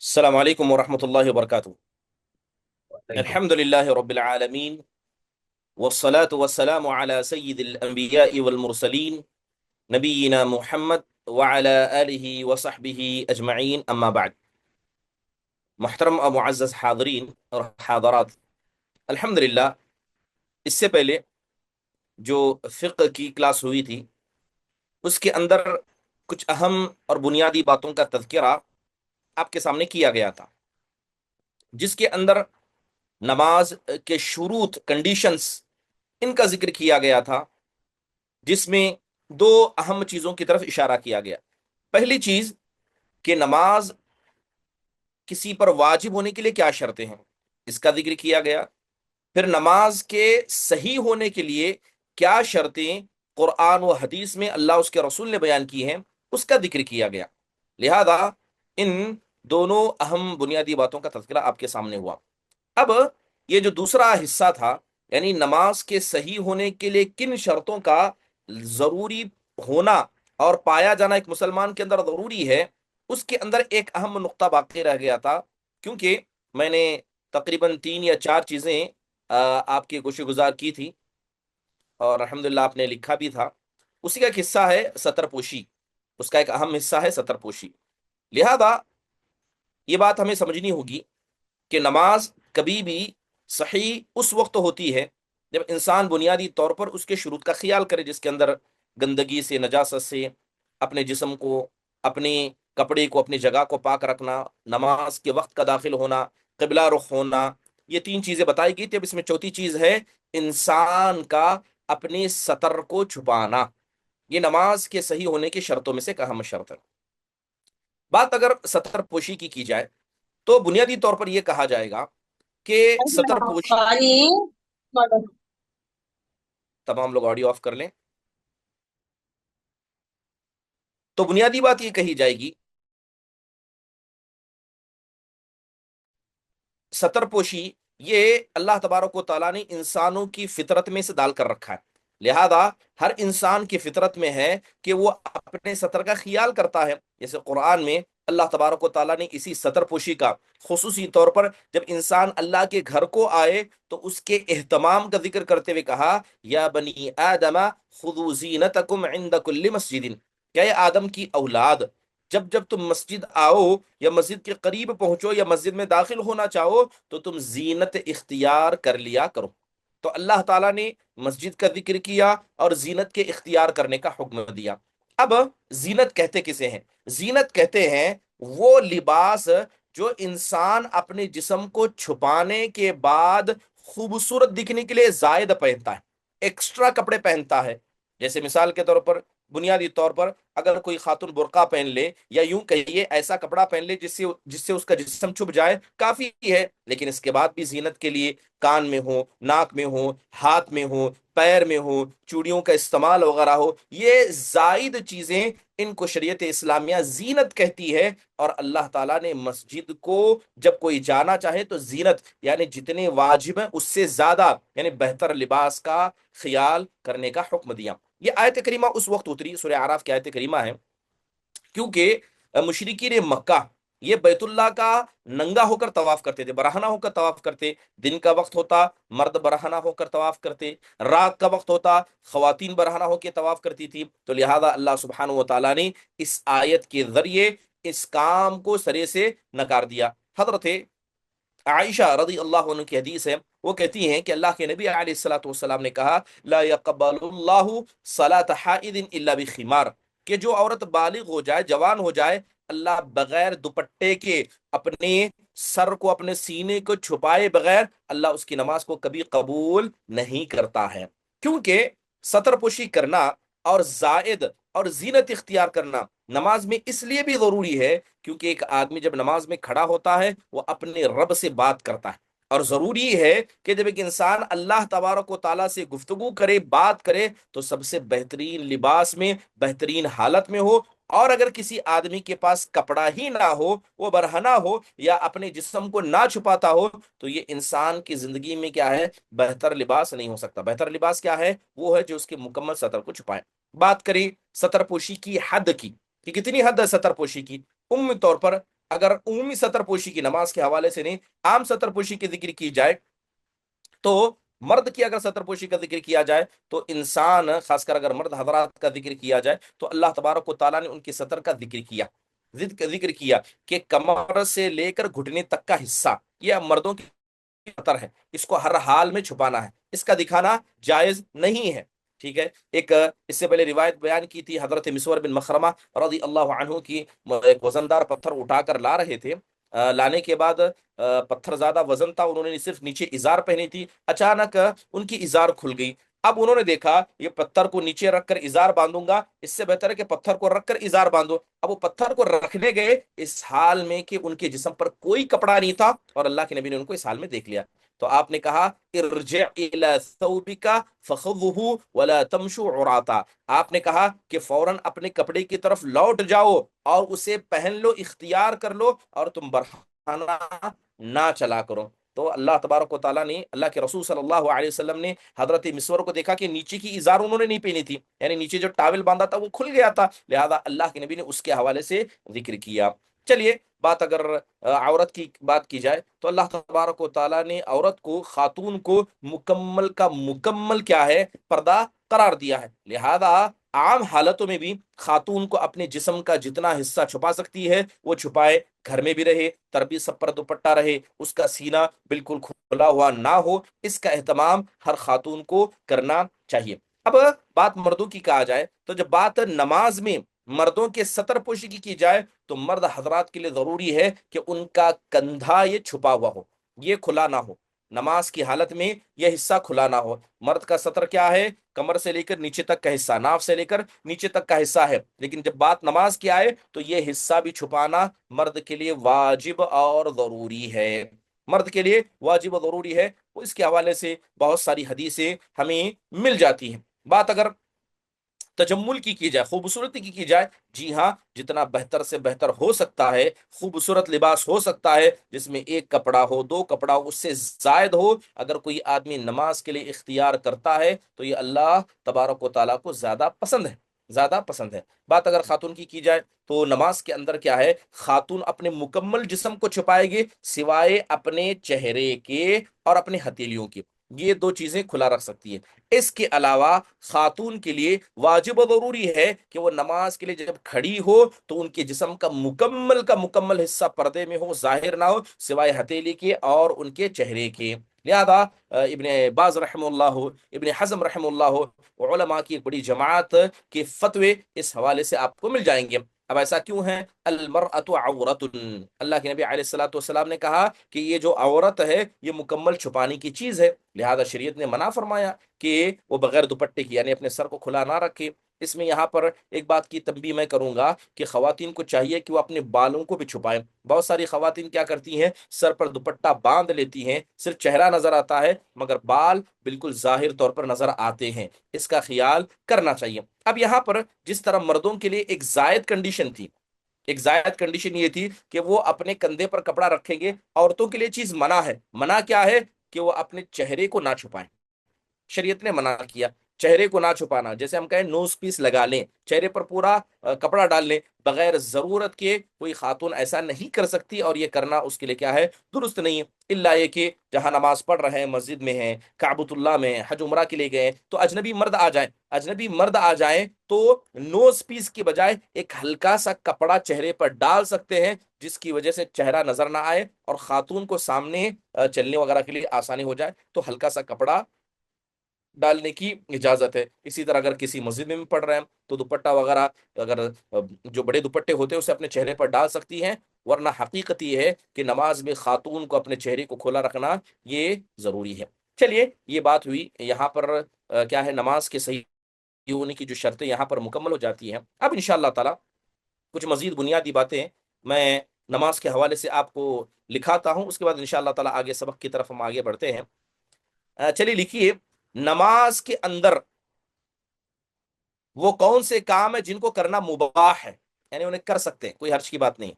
السلام عليكم ورحمة الله وبركاته. عليكم. الحمد لله رب العالمين، والصلاة والسلام على سيد الأنبياء والمرسلين نبينا محمد وعلى آله وصحبه أجمعين، أما بعد. محترم اور معزز حاضرین اور حاضرات، الحمدللہ اس سے پہلے جو فقہ کی کلاس ہوئی تھی اس کے اندر کچھ اہم اور بنیادی باتوں کا تذکرہ آپ کے سامنے کیا گیا تھا، جس کے اندر نماز کے شروط کنڈیشنز ان کا ذکر کیا گیا تھا، جس میں دو اہم چیزوں کی طرف اشارہ کیا گیا۔ پہلی چیز کہ نماز کسی پر واجب ہونے کے لیے کیا شرطیں ہیں، اس کا ذکر کیا گیا۔ پھر نماز کے صحیح ہونے کے لیے کیا شرطیں قرآن و حدیث میں اللہ اس کے رسول نے بیان کی ہیں، اس کا ذکر کیا گیا۔ لہذا ان دونوں اہم بنیادی باتوں کا تذکرہ آپ کے سامنے ہوا۔ اب یہ جو دوسرا حصہ تھا، یعنی نماز کے صحیح ہونے کے لیے کن شرطوں کا ضروری ہونا اور پایا جانا ایک مسلمان کے اندر ضروری ہے، اس کے اندر ایک اہم نقطہ باقی رہ گیا تھا، کیونکہ میں نے تقریباً 3 یا 4 چیزیں آپ کی گوش گزار کی تھی، اور الحمدللہ آپ نے لکھا بھی تھا۔ اسی کا ایک حصہ ہے سطر پوشی، اس کا ایک اہم حصہ ہے سطر پوشی۔ لہذا یہ بات ہمیں سمجھنی ہوگی کہ نماز کبھی بھی صحیح اس وقت ہوتی ہے جب انسان بنیادی طور پر اس کے شروط کا خیال کرے، جس کے اندر گندگی سے، نجاست سے اپنے جسم کو، اپنے کپڑے کو، اپنی جگہ کو پاک رکھنا، نماز کے وقت کا داخل ہونا، قبلہ رخ ہونا، یہ 3 چیزیں بتائی گئی تھی۔ اب اس میں چوتھی چیز ہے انسان کا اپنے سطر کو چھپانا۔ یہ نماز کے صحیح ہونے کی شرطوں میں سے ایک اہم شرط ہے۔ بات اگر سطر پوشی کی جائے تو بنیادی طور پر یہ کہا جائے گا کہ سطر پوشی، تمام لوگ آڈیو آف کر لیں، تو بنیادی بات یہ کہی جائے گی، سطر پوشی یہ اللہ تبارک و تعالیٰ نے انسانوں کی فطرت میں سے ڈال کر رکھا ہے۔ لہذا ہر انسان کی فطرت میں ہے کہ وہ اپنے سطر کا خیال کرتا ہے۔ جیسے قرآن میں اللہ تبارک و تعالیٰ نے اسی سطر پوشی کا خصوصی طور پر جب انسان اللہ کے گھر کو آئے تو اس کے اہتمام کا ذکر کرتے ہوئے کہا، یا بنی آدم خذوا زینتکم عند کل مسجد، کہ اے آدم کی اولاد، جب جب تم مسجد آؤ یا مسجد کے قریب پہنچو یا مسجد میں داخل ہونا چاہو تو تم زینت اختیار کر لیا کرو۔ تو اللہ تعالیٰ نے مسجد کا ذکر کیا اور زینت کے اختیار کرنے کا حکم دیا۔ اب زینت کہتے کسے ہیں؟ زینت کہتے ہیں وہ لباس جو انسان اپنے جسم کو چھپانے کے بعد خوبصورت دکھنے کے لیے زائد پہنتا ہے، ایکسٹرا کپڑے پہنتا ہے۔ جیسے مثال کے طور پر، بنیادی طور پر اگر کوئی خاتون برقع پہن لے یا یوں کہیے ایسا کپڑا پہن لے جس سے اس کا جسم چھپ جائے، کافی ہے، لیکن اس کے بعد بھی زینت کے لیے کان میں ہو، ناک میں ہو، ہاتھ میں ہو، پیر میں ہو، چوڑیوں کا استعمال وغیرہ ہو، یہ زائد چیزیں ان کو شریعت اسلامیہ زینت کہتی ہے۔ اور اللہ تعالیٰ نے مسجد کو جب کوئی جانا چاہے تو زینت یعنی جتنے واجب ہیں اس سے زیادہ یعنی بہتر لباس کا خیال کرنے کا حکم دیا۔ یہ آیت کریمہ اس وقت اتری، سورہ اعراف کی آیت کریمہ ہے، کیونکہ مشرکین مکہ یہ بیت اللہ کا ننگا ہو کر طواف کرتے تھے، برہنہ ہو کر طواف کرتے۔ دن کا وقت ہوتا مرد برہنہ ہو کر طواف کرتے، رات کا وقت ہوتا خواتین برہنہ ہو کے طواف کرتی تھی۔ تو لہذا اللہ سبحانہ و تعالیٰ نے اس آیت کے ذریعے اس کام کو سرے سے نکار دیا۔ حضرت عائشہ رضی اللہ عنہ کی حدیث ہے، وہ کہتی ہیں کہ اللہ کے نبی علیہ الصلوۃ والسلام نے کہا، لا يقبل اللہ صلاۃ حائض الا بخمار، کہ جو عورت بالغ ہو جائے، جوان ہو جائے، اللہ بغیر دوپٹے کے اپنے سر کو، اپنے سینے کو چھپائے بغیر اللہ اس کی نماز کو کبھی قبول نہیں کرتا ہے۔ کیونکہ سطر پوشی کرنا اور زائد اور زینت اختیار کرنا نماز میں اس لیے بھی ضروری ہے کیونکہ ایک آدمی جب نماز میں کھڑا ہوتا ہے وہ اپنے رب سے بات کرتا ہے، اور ضروری ہے کہ جب ایک انسان اللہ تبارک و تعالیٰ سے گفتگو کرے، بات کرے، تو سب سے بہترین لباس میں، بہترین حالت میں ہو۔ اور اگر کسی آدمی کے پاس کپڑا ہی نہ ہو، وہ برہنہ ہو یا اپنے جسم کو نہ چھپاتا ہو، تو یہ انسان کی زندگی میں کیا ہے؟ بہتر لباس نہیں ہو سکتا۔ بہتر لباس کیا ہے؟ وہ ہے جو اس کے مکمل سطر کو چھپائے۔ بات کریں سطر پوشی کی حد کی کہ کتنی حد ہے سطر پوشی کی، عمومی طور پر اگر عمومی سطر پوشی کی، نماز کے حوالے سے نہیں، عام سطر پوشی کی ذکر کی جائے تو مرد کی اگر سطر پوشی کا ذکر کیا جائے تو انسان، خاص کر اگر مرد حضرات کا ذکر کیا جائے تو اللہ تبارک و تعالیٰ نے ان کی سطر کا ذکر کیا کہ کمر سے لے کر گھٹنے تک کا حصہ یہ مردوں کی سطر ہے، اس کو ہر حال میں چھپانا ہے، اس کا دکھانا جائز نہیں ہے، ٹھیک ہے۔ ایک اس سے پہلے روایت بیان کی تھی، حضرت مسور بن مخرمہ رضی اللہ عنہ کی، ایک وزندار پتھر اٹھا کر لا رہے تھے، لانے کے بعد پتھر زیادہ وزن تھا، انہوں نے صرف نیچے ازار پہنی تھی، اچانک ان کی ازار کھل گئی۔ اب انہوں نے دیکھا یہ پتھر کو نیچے رکھ کر ازار باندھوں گا، اس سے بہتر ہے کہ پتھر کو رکھ کر ازار باندھو۔ اب وہ پتھر کو رکھنے گئے اس حال میں کہ ان کے جسم پر کوئی کپڑا نہیں تھا، اور اللہ کے نبی نے ان کو اس حال میں دیکھ لیا، تو آپ نے کہا ارجع الی ثوبک فخذہ ولا تمشوا عراتا، آپ نے کہا کہ فوراً اپنے کپڑے کی طرف لوٹ جاؤ اور اسے پہن لو، اختیار کر لو، اور تم برہنہ نہ چلا کرو۔ تو اللہ تبارک و تعالیٰ نے، اللہ کے رسول صلی اللہ علیہ وسلم نے حضرت مسور کو دیکھا کہ نیچے کی ازار انہوں نے نہیں پہنی تھی، یعنی نیچے جو ٹاول باندھا تھا وہ کھل گیا تھا، لہذا اللہ کے نبی نے اس کے حوالے سے ذکر کیا۔ چلیے، بات اگر عورت کی بات کی جائے تو اللہ تبارک و تعالیٰ نے عورت کو، خاتون کو مکمل کا مکمل کیا ہے، پردہ قرار دیا ہے، لہذا عام حالتوں میں بھی خاتون کو اپنے جسم کا جتنا حصہ چھپا سکتی ہے وہ چھپائے، گھر میں بھی رہے، تربی سب پر دوپٹہ رہے، اس کا سینہ بالکل کھلا ہوا نہ ہو، اس کا اہتمام ہر خاتون کو کرنا چاہیے۔ اب بات مردوں کی کہا جائے تو جب بات نماز میں مردوں کے سطر پوشی کی جائے تو مرد حضرات کے لیے ضروری ہے کہ ان کا کندھا یہ چھپا ہوا ہو، یہ کھلا نہ ہو، نماز کی حالت میں یہ حصہ کھلا نہ ہو۔ مرد کا سطر کیا ہے؟ کمر سے لے کر نیچے تک کا حصہ، ناف سے لے کر نیچے تک کا حصہ ہے، لیکن جب بات نماز کی آئے تو یہ حصہ بھی چھپانا مرد کے لیے واجب اور ضروری ہے، مرد کے لیے واجب اور ضروری ہے، اس کے حوالے سے بہت ساری حدیثیں ہمیں مل جاتی ہیں۔ بات اگر تجمل کی جائے، خوبصورتی کی جائے، جی ہاں، جتنا بہتر سے بہتر ہو سکتا ہے، خوبصورت لباس ہو سکتا ہے جس میں ایک کپڑا ہو، دو کپڑا ہو، اس سے زائد ہو، اگر کوئی آدمی نماز کے لیے اختیار کرتا ہے تو یہ اللہ تبارک و تعالیٰ کو زیادہ پسند ہے، زیادہ پسند ہے۔ بات اگر خاتون کی جائے تو نماز کے اندر کیا ہے، خاتون اپنے مکمل جسم کو چھپائے گی سوائے اپنے چہرے کے اور اپنے ہتھیلیوں کی، یہ دو چیزیں کھلا رکھ سکتی ہے۔ اس کے علاوہ خاتون کے لیے واجب و ضروری ہے کہ وہ نماز کے لیے جب کھڑی ہو تو ان کے جسم کا مکمل حصہ پردے میں ہو، ظاہر نہ ہو سوائے ہتھیلی کے اور ان کے چہرے کے۔ لہذا ابن باز رحم اللہ، ابن حزم رحم اللہ، علماء کی ایک بڑی جماعت کے فتوے اس حوالے سے آپ کو مل جائیں گے۔ اب ایسا کیوں ہے؟ المرأۃ عورۃ، اللہ کے نبی علیہ الصلوۃ والسلام نے کہا کہ یہ جو عورت ہے یہ مکمل چھپانے کی چیز ہے، لہذا شریعت نے منع فرمایا کہ وہ بغیر دوپٹے کی، یعنی اپنے سر کو کھلا نہ رکھے۔ اس میں یہاں پر ایک بات کی تنبیہ میں کروں گا کہ خواتین کو چاہیے کہ وہ اپنے بالوں کو بھی چھپائیں۔ بہت ساری خواتین کیا کرتی ہیں، سر پر دوپٹہ باندھ لیتی ہیں، صرف چہرہ نظر آتا ہے مگر بال بالکل ظاہر طور پر نظر آتے ہیں، اس کا خیال کرنا چاہیے۔ اب یہاں پر جس طرح مردوں کے لیے ایک زائد کنڈیشن تھی، ایک زائد کنڈیشن یہ تھی کہ وہ اپنے کندھے پر کپڑا رکھیں گے، عورتوں کے لیے چیز منع ہے، منع کیا ہے کہ وہ اپنے چہرے کو نہ چھپائیں، شریعت نے منع کیا چہرے کو نہ چھپانا، جیسے ہم کہیں نوز پیس لگا لیں، چہرے پر پورا کپڑا ڈال لیں، بغیر ضرورت کے کوئی خاتون ایسا نہیں کر سکتی، اور یہ کرنا اس کے لیے کیا ہے، درست نہیں ہے، الا یہ کہ جہاں نماز پڑھ رہے ہیں، مسجد میں ہیں، کعبۃ اللہ میں ہیں، حج عمرہ کے لیے گئے ہیں، تو اجنبی مرد آ جائیں، اجنبی مرد آ جائیں تو نوز پیس کی بجائے ایک ہلکا سا کپڑا چہرے پر ڈال سکتے ہیں جس کی وجہ سے چہرہ نظر نہ آئے اور خاتون کو سامنے چلنے وغیرہ کے لیے آسانی ہو جائے، تو ہلکا سا کپڑا ڈالنے کی اجازت ہے۔ اسی طرح اگر کسی مسجد میں بھی پڑھ رہے ہیں تو دوپٹہ وغیرہ اگر جو بڑے دوپٹے ہوتے ہیں اسے اپنے چہرے پر ڈال سکتی ہیں، ورنہ حقیقت یہ ہے کہ نماز میں خاتون کو اپنے چہرے کو کھولا رکھنا یہ ضروری ہے۔ چلیے، یہ بات ہوئی یہاں پر کیا ہے، نماز کے صحیح ہونے کی جو شرطیں یہاں پر مکمل ہو جاتی ہیں۔ اب انشاءاللہ تعالی کچھ مزید بنیادی باتیں میں نماز کے حوالے سے آپ کو لکھاتا ہوں، اس کے بعد انشاءاللہ تعالی آگے سبق کی طرف ہم آگے بڑھتے ہیں۔ چلیے لکھیے، نماز کے اندر وہ کون سے کام ہیں جن کو کرنا مباح ہے، یعنی انہیں کر سکتے ہیں، کوئی حرج کی بات نہیں۔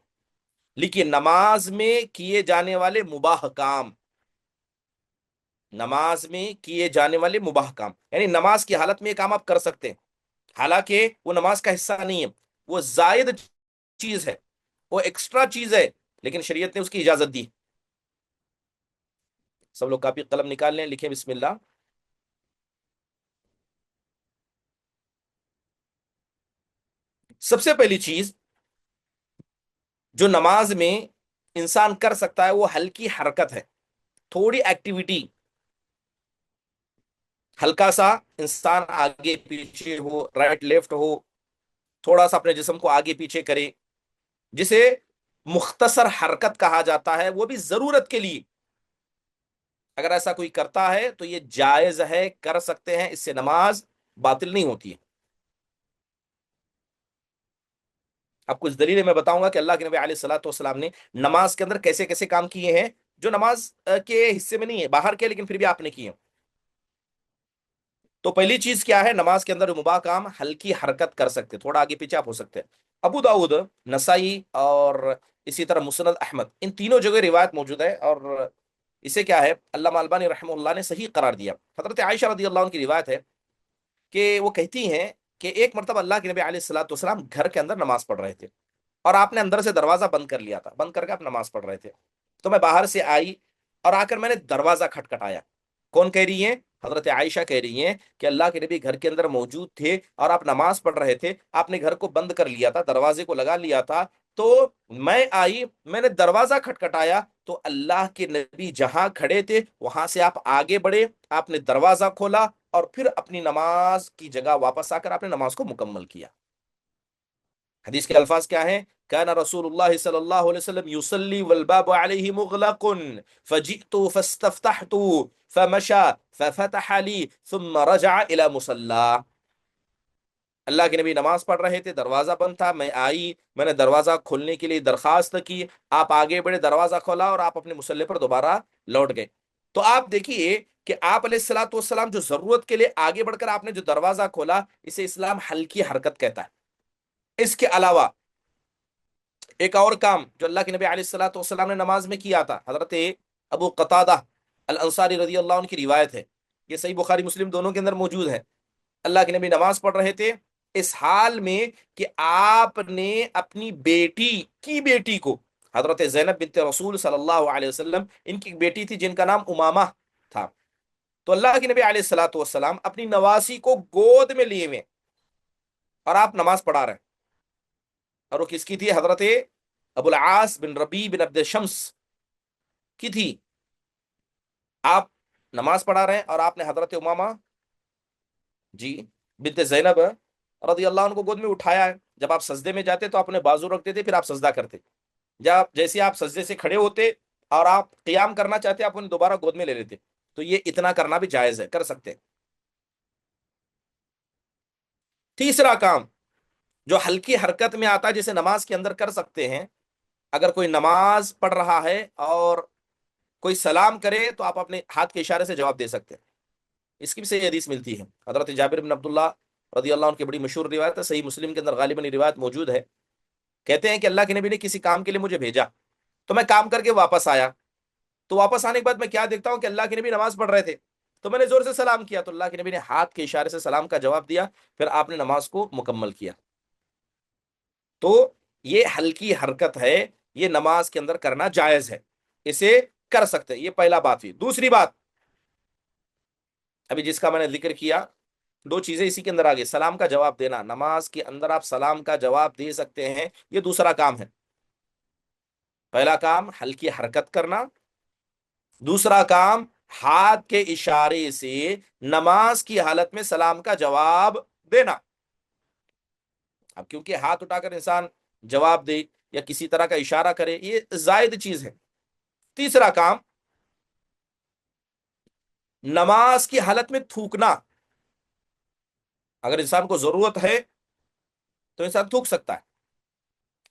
لکھیے، نماز میں کیے جانے والے مباح کام، نماز میں کیے جانے والے مباح کام، یعنی نماز کی حالت میں یہ کام آپ کر سکتے ہیں، حالانکہ وہ نماز کا حصہ نہیں ہے، وہ زائد چیز ہے، وہ ایکسٹرا چیز ہے، لیکن شریعت نے اس کی اجازت دی. سب لوگ کاپی قلم نکال لیں, لکھیں بسم اللہ. سب سے پہلی چیز جو نماز میں انسان کر سکتا ہے وہ ہلکی حرکت ہے, تھوڑی ایکٹیویٹی. ہلکا سا انسان آگے پیچھے ہو, رائٹ لیفٹ ہو, تھوڑا سا اپنے جسم کو آگے پیچھے کرے, جسے مختصر حرکت کہا جاتا ہے, وہ بھی ضرورت کے لیے. اگر ایسا کوئی کرتا ہے تو یہ جائز ہے, کر سکتے ہیں, اس سے نماز باطل نہیں ہوتی ہے. اب کچھ دلیلیں میں بتاؤں گا کہ اللہ کے نبی علیہ الصلوۃ والسلام نے نماز کے اندر کیسے کیسے کام کیے ہیں, جو نماز کے حصے میں نہیں ہے, باہر کے, لیکن پھر بھی آپ نے کیے. تو پہلی چیز کیا ہے, نماز کے اندر مباح کام, ہلکی حرکت کر سکتے, تھوڑا آگے پیچھے آپ ہو سکتے ہیں. ابو داؤد, نسائی اور اسی طرح مسند احمد, ان تینوں جگہ روایت موجود ہے, اور اسے کیا ہے علامہ البانی رحمہ اللہ نے صحیح قرار دیا. حضرت عائشہ رضی اللہ عنہ کی روایت ہے کہ وہ کہتی ہیں کہ ایک مرتبہ اللہ کے نبی علیہ الصلوۃ والسلام گھر کے اندر نماز پڑھ رہے تھے, اور آپ نے اندر سے دروازہ بند کر لیا تھا, بند کر کے آپ نماز پڑھ رہے تھے. تو میں باہر سے آئی اور آ کر میں نے دروازہ کھٹکھٹایا. کون کہہ رہی ہیں؟ حضرت عائشہ کہہ رہی ہیں کہ اللہ کے نبی گھر کے اندر موجود تھے اور آپ نماز پڑھ رہے تھے, آپ نے گھر کو بند کر لیا تھا, دروازے کو لگا لیا تھا. تو میں آئی, میں نے دروازہ کھٹکھٹایا, تو اللہ کے نبی جہاں کھڑے تھے وہاں سے آپ آگے بڑھے, آپ نے دروازہ کھولا اور پھر اپنی نماز کی جگہ واپس آ کر آپ نے نماز کو مکمل کیا. حدیث کے الفاظ کیا ہیں؟ كان رسول الله صلی اللہ علیہ وسلم يصلي والباب عليه مغلق فجئت فاستفتحت فمشى ففتح لي ثم رجع الى مصلى. اللہ کے نبی نماز پڑھ رہے تھے, دروازہ بند تھا, میں آئی, میں نے دروازہ کھولنے کے لیے درخواست کی, آپ آگے بڑھے, دروازہ کھولا اور آپ اپنے مصلی پر دوبارہ لوٹ گئے. تو آپ دیکھیے کہ آپ علیہ الصلوۃ والسلام جو ضرورت کے لیے آگے بڑھ کر آپ نے جو دروازہ کھولا, اسے اسلام ہلکی حرکت کہتا ہے. اس کے علاوہ ایک اور کام جو اللہ کے نبی علیہ الصلوۃ والسلام نے نماز میں کیا تھا, حضرت ابو قتادہ الانصاری رضی اللہ عنہ کی روایت ہے, یہ صحیح بخاری مسلم دونوں کے اندر موجود ہے. اللہ کے نبی نماز پڑھ رہے تھے اس حال میں کہ آپ نے اپنی بیٹی کو, حضرت زینب بنت رسول صلی اللہ علیہ وسلم, ان کی بیٹی تھی جن کا نام امامہ تھا. تو اللہ کے نبی علیہ الصلوۃ والسلام اپنی نواسی کو گود میں لیے ہوئے, اور آپ نماز پڑھا رہے ہیں. اور وہ کس کی تھی؟ حضرت ابو العاص بن ربیع بن عبد شمس کی تھی. آپ نماز پڑھا رہے ہیں اور آپ نے حضرت امامہ جی بنت زینب رضی اللہ عنہ کو گود میں اٹھایا ہے. جب آپ سجدے میں جاتے تو آپ اپنے بازو رکھتے تھے, پھر آپ سجدہ کرتے. جب جیسے آپ سجدے سے کھڑے ہوتے اور آپ قیام کرنا چاہتے, آپ انہیں دوبارہ گود میں لے لیتے. تو یہ اتنا کرنا بھی جائز ہے, کر سکتے ہیں. تیسرا کام جو ہلکی حرکت میں آتا ہے, جسے نماز کے اندر کر سکتے ہیں, اگر کوئی نماز پڑھ رہا ہے اور کوئی سلام کرے تو آپ اپنے ہاتھ کے اشارے سے جواب دے سکتے ہیں. اس کی بھی صحیح حدیث ملتی ہے, حضرت جابر بن عبداللہ رضی اللہ عنہ کی بڑی مشہور روایت ہے, صحیح مسلم کے اندر غالباً روایت موجود ہے. کہتے ہیں کہ اللہ کے نبی نے کسی کام کے لیے مجھے بھیجا, تو میں کام کر کے واپس آیا. تو واپس آنے کے بعد میں کیا دیکھتا ہوں کہ اللہ کے نبی نماز پڑھ رہے تھے. تو میں نے زور سے سلام کیا, تو اللہ کے نبی نے ہاتھ کے اشارے سے سلام کا جواب دیا, پھر آپ نے نماز کو مکمل کیا. تو یہ ہلکی حرکت ہے, یہ نماز کے اندر کرنا جائز ہے, اسے کر سکتے ہیں. یہ پہلا بات ہوئی. دوسری بات, ابھی جس کا میں نے ذکر کیا, دو چیزیں اسی کے اندر آگے, سلام کا جواب دینا, نماز کے اندر آپ سلام کا جواب دے سکتے ہیں, یہ دوسرا کام ہے. پہلا کام ہلکی حرکت کرنا, دوسرا کام ہاتھ کے اشارے سے نماز کی حالت میں سلام کا جواب دینا. اب کیونکہ ہاتھ اٹھا کر انسان جواب دے یا کسی طرح کا اشارہ کرے, یہ زائد چیز ہے. تیسرا کام نماز کی حالت میں تھوکنا. اگر انسان کو ضرورت ہے تو انسان تھوک سکتا ہے.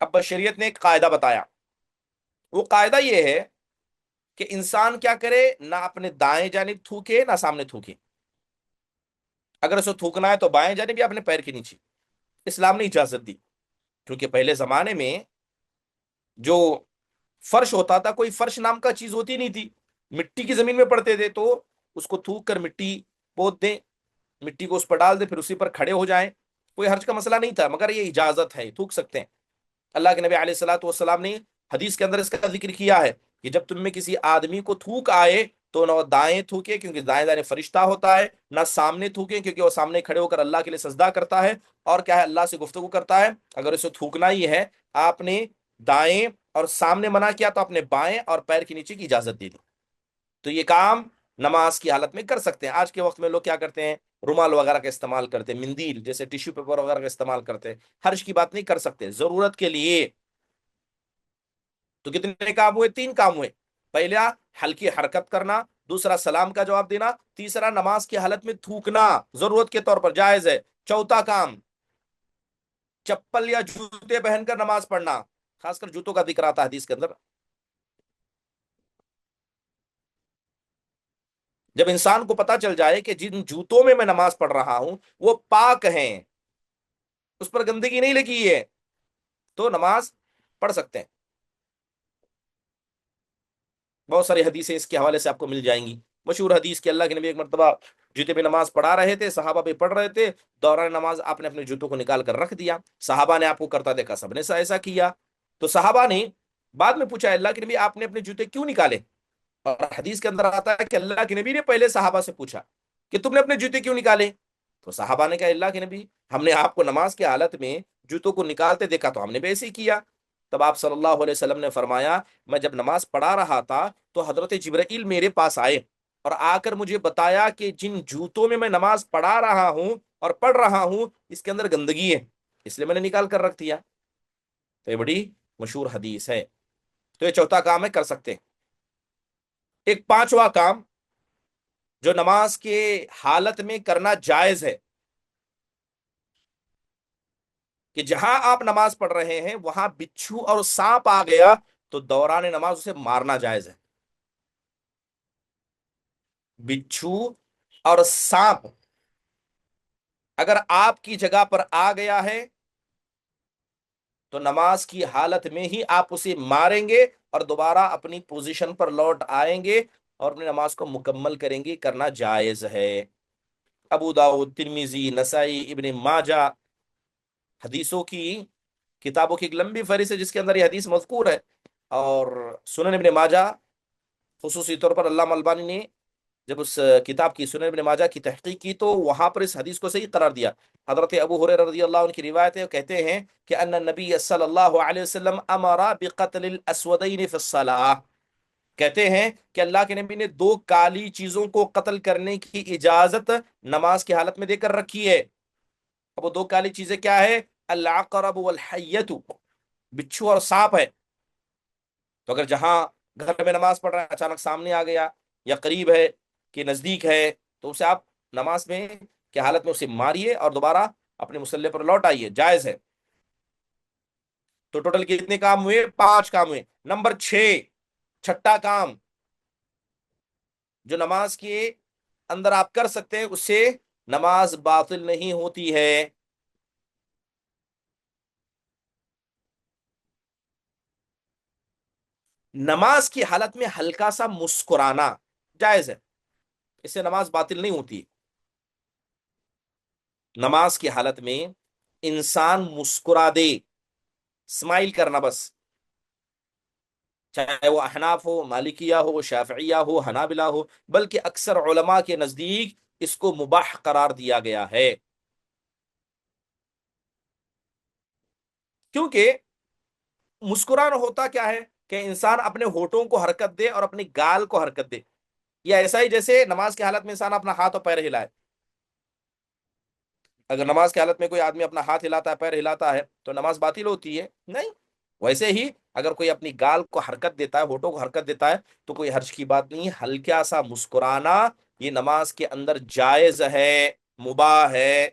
اب بشریت نے ایک قاعدہ بتایا, وہ قاعدہ یہ ہے کہ انسان کیا کرے, نہ اپنے دائیں جانب تھوکے نہ سامنے تھوکے. اگر اسے تھوکنا ہے تو بائیں جانب یا اپنے پیر کے نیچے. اسلام نے اجازت دی, کیونکہ پہلے زمانے میں جو فرش ہوتا تھا, کوئی فرش نام کا چیز ہوتی نہیں تھی, مٹی کی زمین میں پڑتے تھے, تو اس کو تھوک کر مٹی پوت دیں, مٹی کو اس پر ڈال دیں, پھر اسی پر کھڑے ہو جائیں, کوئی حرج کا مسئلہ نہیں تھا. مگر یہ اجازت ہے, تھوک سکتے ہیں. اللہ کے نبی علیہ الصلوۃ والسلام نے حدیث کے اندر اس کا ذکر کیا ہے کہ جب تم میں کسی آدمی کو تھوک آئے تو نہ وہ دائیں تھوکے کیونکہ دائیں دائیں فرشتہ ہوتا ہے، نہ سامنے تھوکے کیونکہ وہ سامنے کھڑے ہو کر اللہ کے لیے سجدہ کرتا ہے اور کیا ہے اللہ سے گفتگو کرتا ہے۔ اگر اسے تھوکنا ہی ہے، آپ نے دائیں اور سامنے منع کیا تو اپنے بائیں اور پیر کے نیچے کی اجازت دے دی۔ تو یہ کام نماز کی حالت میں کر سکتے ہیں۔ آج کے وقت میں لوگ کیا کرتے ہیں، رومال وغیرہ کا استعمال کرتے ہیں، مندیل جیسے ٹیشو پیپر وغیرہ کا استعمال کرتے ہیں، حرج کی بات نہیں کر سکتے ضرورت کے لیے۔ تو کتنے کام ہوئے؟ 3 کام ہوئے۔ پہلا ہلکی حرکت کرنا، دوسرا سلام کا جواب دینا، تیسرا نماز کی حالت میں تھوکنا ضرورت کے طور پر جائز ہے۔ چوتھا کام چپل یا جوتے پہن کر نماز پڑھنا، خاص کر جوتوں کا ذکر آتا ہے حدیث کے اندر۔ جب انسان کو پتا چل جائے کہ جن جوتوں میں نماز پڑھ رہا ہوں وہ پاک ہیں، اس پر گندگی نہیں لگی ہے، تو نماز پڑھ سکتے ہیں۔ بہت ساری حدیثیں اس کے حوالے سے آپ کو مل جائیں گی۔ مشہور حدیث کہ اللہ کے نبی ایک مرتبہ جوتے پہ نماز پڑھا رہے تھے، صحابہ بھی پڑھ رہے تھے، دوران نماز آپ نے اپنے جوتوں کو نکال کر رکھ دیا، صحابہ نے آپ کو کرتا دیکھا، سب نے ایسا کیا، تو صحابہ نے بعد میں پوچھا اللہ کے نبی آپ نے اپنے جوتے کیوں نکالے؟ اور حدیث کے اندر آتا ہے کہ اللہ کے نبی نے پہلے صحابہ سے پوچھا کہ تم نے اپنے جوتے کیوں نکالے؟ تو صحابہ نے کہا اللہ کے نبی ہم نے آپ کو نماز کی حالت میں جوتوں کو نکالتے دیکھا تو ہم نے بھی ایسے ہی کیا۔ تب آپ صلی اللہ علیہ وسلم نے فرمایا میں جب نماز پڑھا رہا تھا تو حضرت جبرائیل میرے پاس آئے اور آ کر مجھے بتایا کہ جن جوتوں میں نماز پڑھا رہا ہوں اور پڑھ رہا ہوں اس کے اندر گندگی ہے، اس لیے میں نے نکال کر رکھ دیا۔ تو یہ بڑی مشہور حدیث ہے۔ تو یہ چوتھا کام ہے، کر سکتے ہیں۔ ایک پانچواں کام جو نماز کے حالت میں کرنا جائز ہے کہ جہاں آپ نماز پڑھ رہے ہیں وہاں بچھو اور سانپ آ گیا تو دوران نماز اسے مارنا جائز ہے۔ بچھو اور سانپ اگر آپ کی جگہ پر آ گیا ہے تو نماز کی حالت میں ہی آپ اسے ماریں گے اور دوبارہ اپنی پوزیشن پر لوٹ آئیں گے اور اپنی نماز کو مکمل کریں گے، کرنا جائز ہے۔ ابو داؤد، ترمذی، نسائی، ابن ماجہ، حدیثوں کی کتابوں کی ایک لمبی فہرست ہے جس کے اندر یہ حدیث مذکور ہے۔ اور سنن ابن ماجہ خصوصی طور پر علامہ البانی نے جب اس کتاب کی سنن ابن ماجہ کی تحقیق کی تو وہاں پر اس حدیث کو صحیح قرار دیا۔ حضرت ابو ہریرہ رضی اللہ عنہ کی روایت ہے، کہتے ہیں کہ ان النبی صلی اللہ علیہ وسلم امر بقتل الاسودین فی الصلاۃ، کہتے ہیں کہ اللہ کے نبی نے 2 کالی چیزوں کو قتل کرنے کی اجازت نماز کی حالت میں دے کر رکھی ہے۔ اب وہ 2 کالی چیزیں کیا ہے؟ العقرب والحیۃ، بچھو اور سانپ ہے۔ تو اگر جہاں گھر میں نماز پڑھ رہا ہے اچانک سامنے آ گیا یا قریب ہے کہ نزدیک ہے تو اسے آپ نماز میں کی حالت میں اسے ماریے اور دوبارہ اپنے مصلی پر لوٹ آئیے، جائز ہے۔ تو ٹوٹل کتنے کام ہوئے؟ 5 کام ہوئے۔ نمبر 6، چھٹا کام جو نماز کے اندر آپ کر سکتے ہیں، اس سے نماز باطل نہیں ہوتی ہے۔ نماز کی حالت میں ہلکا سا مسکرانا جائز ہے، اس سے نماز باطل نہیں ہوتی۔ نماز کی حالت میں انسان مسکرا دے، اسمائل کرنا بس، چاہے وہ احناف ہو، مالکیہ ہو، شافعیہ ہو، حنابلہ ہو، بلکہ اکثر علماء کے نزدیک اس کو مباح قرار دیا گیا ہے، کیونکہ مسکرانا ہوتا کیا ہے کہ انسان اپنے ہونٹوں کو حرکت دے اور اپنی گال کو حرکت دے، یا ایسا ہی جیسے نماز کی حالت میں انسان اپنا ہاتھ اور پیر ہلائے۔ اگر نماز کی حالت میں کوئی آدمی اپنا ہاتھ ہلاتا ہے، پیر ہلاتا ہے تو نماز باطل ہوتی ہے؟ نہیں۔ ویسے ہی اگر کوئی اپنی گال کو حرکت دیتا ہے، ہونٹوں کو حرکت دیتا ہے تو کوئی حرج کی بات نہیں، ہلکا سا مسکرانا یہ نماز کے اندر جائز ہے، مباح ہے۔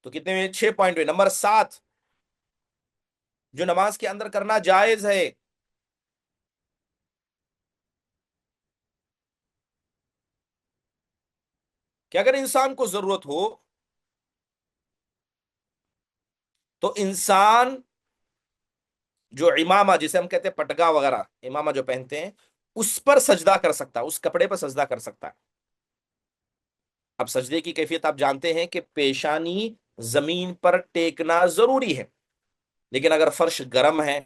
تو کتنے ہوئے؟ 6 پوائنٹ ہوئے۔ نمبر 7 جو نماز کے اندر کرنا جائز ہے، کہ اگر انسان کو ضرورت ہو تو انسان جو امامہ جسے ہم کہتے ہیں پٹگا وغیرہ، امامہ جو پہنتے ہیں، اس پر سجدہ کر سکتا ہے، اس کپڑے پر سجدہ کر سکتا ہے۔ اب سجدے کی کیفیت آپ جانتے ہیں کہ پیشانی زمین پر ٹیکنا ضروری ہے، لیکن اگر فرش گرم ہے،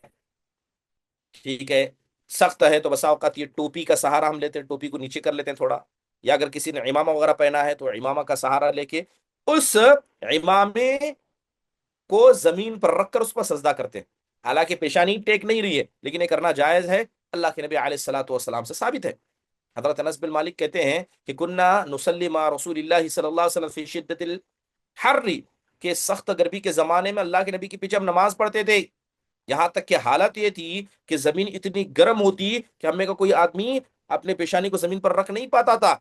ٹھیک ہے، سخت ہے، تو بسا اوقات یہ ٹوپی کا سہارا ہم لیتے ہیں، ٹوپی کو نیچے کر لیتے ہیں تھوڑا، یا اگر کسی نے امامہ وغیرہ پہنا ہے تو امامہ کا سہارا لے کے اس امامے کو زمین پر رکھ کر اس پر سجدہ کرتے ہیں. حالانکہ پیشانی ٹیک نہیں رہی ہے، لیکن یہ کرنا جائز ہے، اللہ کے نبی علیہ الصلوۃ والسلام سے ثابت ہے. حضرت انس بن مالک کہتے ہیں کہ کننا نصلی مع رسول اللہ صلی اللہ علیہ وسلم فی شدت الحر، کہ سخت گرمی کے زمانے میں اللہ کے نبی کے پیچھے ہم نماز پڑھتے تھے، یہاں تک کہ حالت یہ تھی کہ زمین اتنی گرم ہوتی کہ ہمیں کا کوئی آدمی اپنے پیشانی کو زمین پر رکھ نہیں پاتا تھا،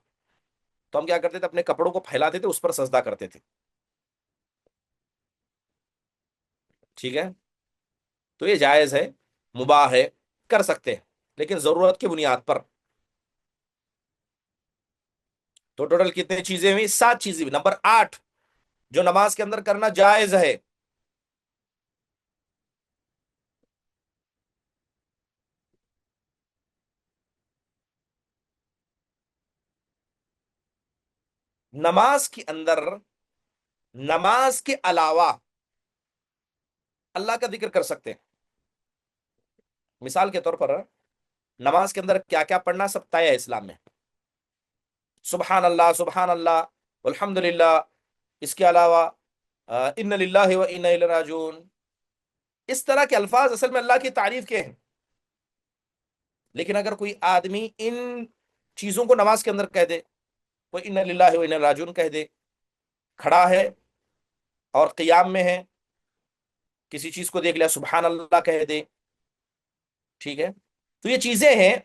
تو ہم کیا کرتے تھے، اپنے کپڑوں کو پھیلاتے تھے، اس پر سجدہ کرتے تھے. ٹھیک ہے، تو یہ جائز ہے، مباح ہے، کر سکتے ہیں، لیکن ضرورت کی بنیاد پر. تو ٹوٹل کتنے چیزیں ہوئی؟ 7 چیزیں ہوئی. نمبر 8 جو نماز کے اندر کرنا جائز ہے، نماز کے اندر نماز کے علاوہ اللہ کا ذکر کر سکتے ہیں. مثال کے طور پر نماز کے اندر کیا کیا پڑھنا سب طے ہے اسلام میں. سبحان اللہ، سبحان اللہ، الحمد للہ، اس کے علاوہ ان للہ و انا الیہ راجعون، اس طرح کے الفاظ اصل میں اللہ کی تعریف کے ہیں. لیکن اگر کوئی آدمی ان چیزوں کو نماز کے اندر کہہ دے، کوئی ان للہ و انا راجعون کہہ دے، کھڑا ہے اور قیام میں ہے، کسی چیز کو دیکھ لیا سبحان اللہ کہہ دے، ٹھیک ہے، تو یہ چیزیں ہیں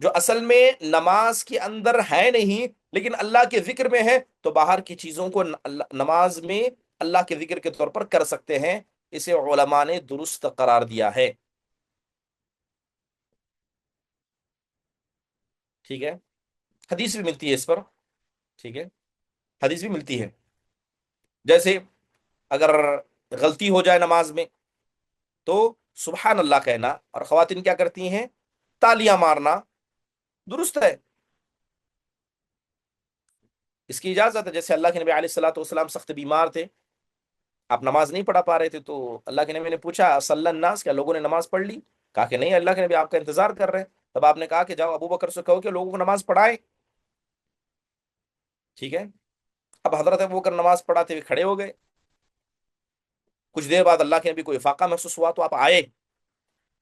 جو اصل میں نماز کے اندر ہے نہیں، لیکن اللہ کے ذکر میں ہے، تو باہر کی چیزوں کو نماز میں اللہ کے ذکر کے طور پر کر سکتے ہیں. اسے علماء نے درست قرار دیا ہے. ٹھیک ہے، حدیث بھی ملتی ہے اس پر. ٹھیک ہے، حدیث بھی ملتی ہے. جیسے اگر غلطی ہو جائے نماز میں تو سبحان اللہ کہنا، اور خواتین کیا کرتی ہیں، تالیاں مارنا، درست ہے، اس کی اجازت ہے. جیسے اللہ کے نبی علیہ الصلوۃ والسلام سخت بیمار تھے، آپ نماز نہیں پڑھا پا رہے تھے، تو اللہ کے نبی نے پوچھا صلی الناس، کیا لوگوں نے نماز پڑھ لی؟ کہا کہ نہیں، اللہ کے نبی آپ کا انتظار کر رہے ہیں. تب آپ نے کہا کہ جاؤ ابو بکر سے کہو کہ لوگوں کو نماز پڑھائے. ٹھیک ہے، اب حضرت ابو بکر نماز پڑھاتے ہوئے کھڑے ہو گئے. کچھ دیر بعد اللہ کے نبی کو افاقہ محسوس ہوا، تو آپ آئے،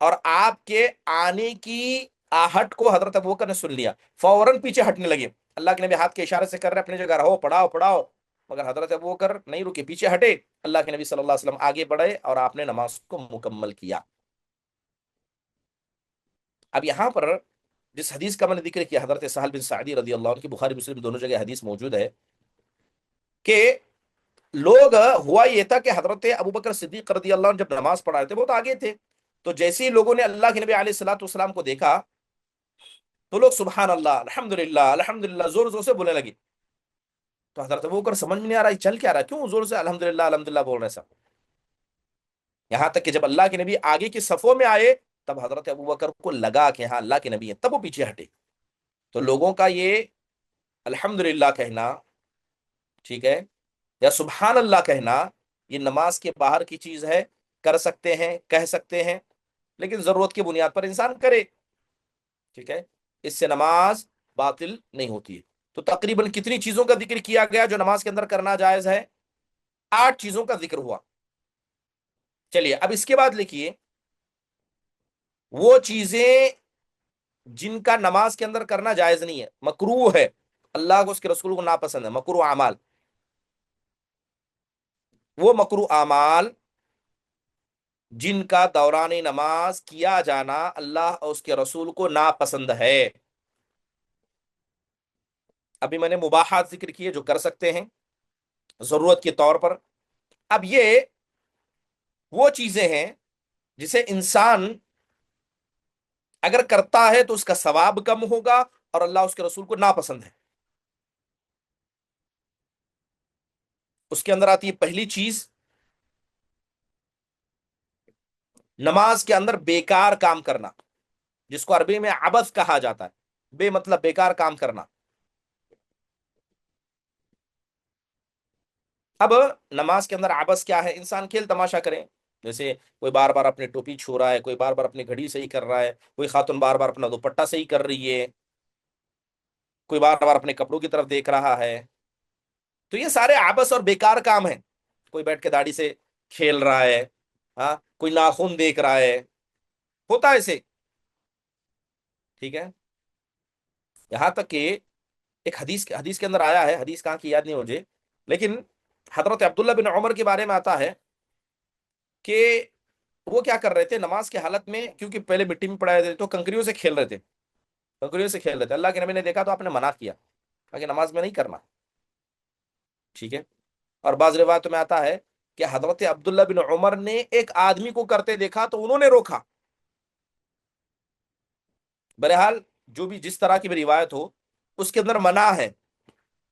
اور آپ کے آنے کی آہٹ کو حضرت ابوبکر نے سن لیا، فوراً پیچھے ہٹنے لگے. اللہ کے نبی ہاتھ کے اشارے سے کر رہے اپنی جگہ رہو، پڑھاؤ پڑھاؤ، مگر حضرت ابوبکر نہیں رکے، پیچھے ہٹے. اللہ کے نبی صلی اللہ علیہ وسلم آگے بڑھے اور آپ نے نماز کو مکمل کیا. اب یہاں پر جس حدیث کا میں نے ذکر کیا، حضرت سہل بن سعدی رضی اللہ عنہ کی، بخاری مسلم دونوں جگہ حدیث موجود ہے کہ لوگ، ہوا یہ تھا کہ حضرت ابوبکر صدیق رضی اللہ عنہ جب نماز پڑھا رہے تھے، بہت آگے تھے، تو جیسے ہی لوگوں نے اللہ کے نبی علیہ الصلوۃ والسلام کو دیکھا، تو لوگ سبحان اللہ، الحمد للہ، الحمد للہ زور زور سے بولنے لگے. تو حضرت ابوبکر سمجھ میں نہیں آ رہا ہے چل کیا رہا ہے، کیوں زور سے الحمد للہ الحمد للہ بول رہے ہیں سب. یہاں تک کہ جب اللہ کے نبی آگے کی صفوں میں آئے، تب حضرت ابوبکر کو لگا کہ ہاں اللہ کے نبی ہیں، تب وہ پیچھے ہٹے. تو لوگوں کا یہ الحمد للہ کہنا، ٹھیک ہے، یا سبحان اللہ کہنا، یہ نماز کے باہر کی چیز ہے، کر سکتے ہیں، کہہ سکتے ہیں، لیکن ضرورت کی بنیاد پر انسان کرے. ٹھیک ہے، اس سے نماز باطل نہیں ہوتی ہے. تو تقریباً کتنی چیزوں کا ذکر کیا گیا جو نماز کے اندر کرنا جائز ہے؟ 8 چیزوں کا ذکر ہوا. چلیے اب اس کے بعد لکھیے وہ چیزیں جن کا نماز کے اندر کرنا جائز نہیں ہے، مکروہ ہے، اللہ کو اس کے رسول کو ناپسند ہے، مکروہ اعمال. وہ مکروہ اعمال جن کا دوران نماز کیا جانا اللہ اور اس کے رسول کو ناپسند ہے. ابھی میں نے مباحات ذکر کیے جو کر سکتے ہیں ضرورت کے طور پر. اب یہ وہ چیزیں ہیں جسے انسان اگر کرتا ہے تو اس کا ثواب کم ہوگا اور اللہ اس کے رسول کو ناپسند ہے. اس کے اندر آتی ہے پہلی چیز، نماز کے اندر بیکار کام کرنا، جس کو عربی میں عبث کہا جاتا ہے، بے مطلب بیکار کام کرنا. اب نماز کے اندر عبث کیا ہے؟ انسان کھیل تماشا کریں، جیسے کوئی بار بار اپنی ٹوپی چھو رہا ہے، کوئی بار بار اپنی گھڑی صحیح کر رہا ہے، کوئی خاتون بار بار اپنا دوپٹہ صحیح کر رہی ہے، کوئی بار بار اپنے کپڑوں کی طرف دیکھ رہا ہے. تو یہ سارے عبث اور بیکار کام ہیں. کوئی بیٹھ کے داڑھی سے کھیل رہا ہے، ہاں، کوئی ناخن دیکھ رہا ہے، ہوتا ہے ایسے. ٹھیک ہے. یہاں تک کہ ایک حدیث کے اندر آیا ہے، حدیث کہاں کی یاد نہیں مجھے، لیکن حضرت عبداللہ بن عمر کے بارے میں آتا ہے کہ وہ کیا کر رہے تھے نماز کی حالت میں، کیونکہ پہلے مٹی میں پڑائے تھے تو کنکریوں سے کھیل رہے تھے. کنکریوں سے کھیل رہے تھے. اللہ کے نبی نے دیکھا تو آپ نے منع کیا کہ نماز میں نہیں کرنا. ٹھیک ہے. اور بعض روایتوں میں آتا ہے کہ حضرت عبداللہ بن عمر نے ایک آدمی کو کرتے دیکھا تو انہوں نے روکا. بہرحال جو بھی جس طرح کی بھی روایت ہو، اس کے اندر منع ہے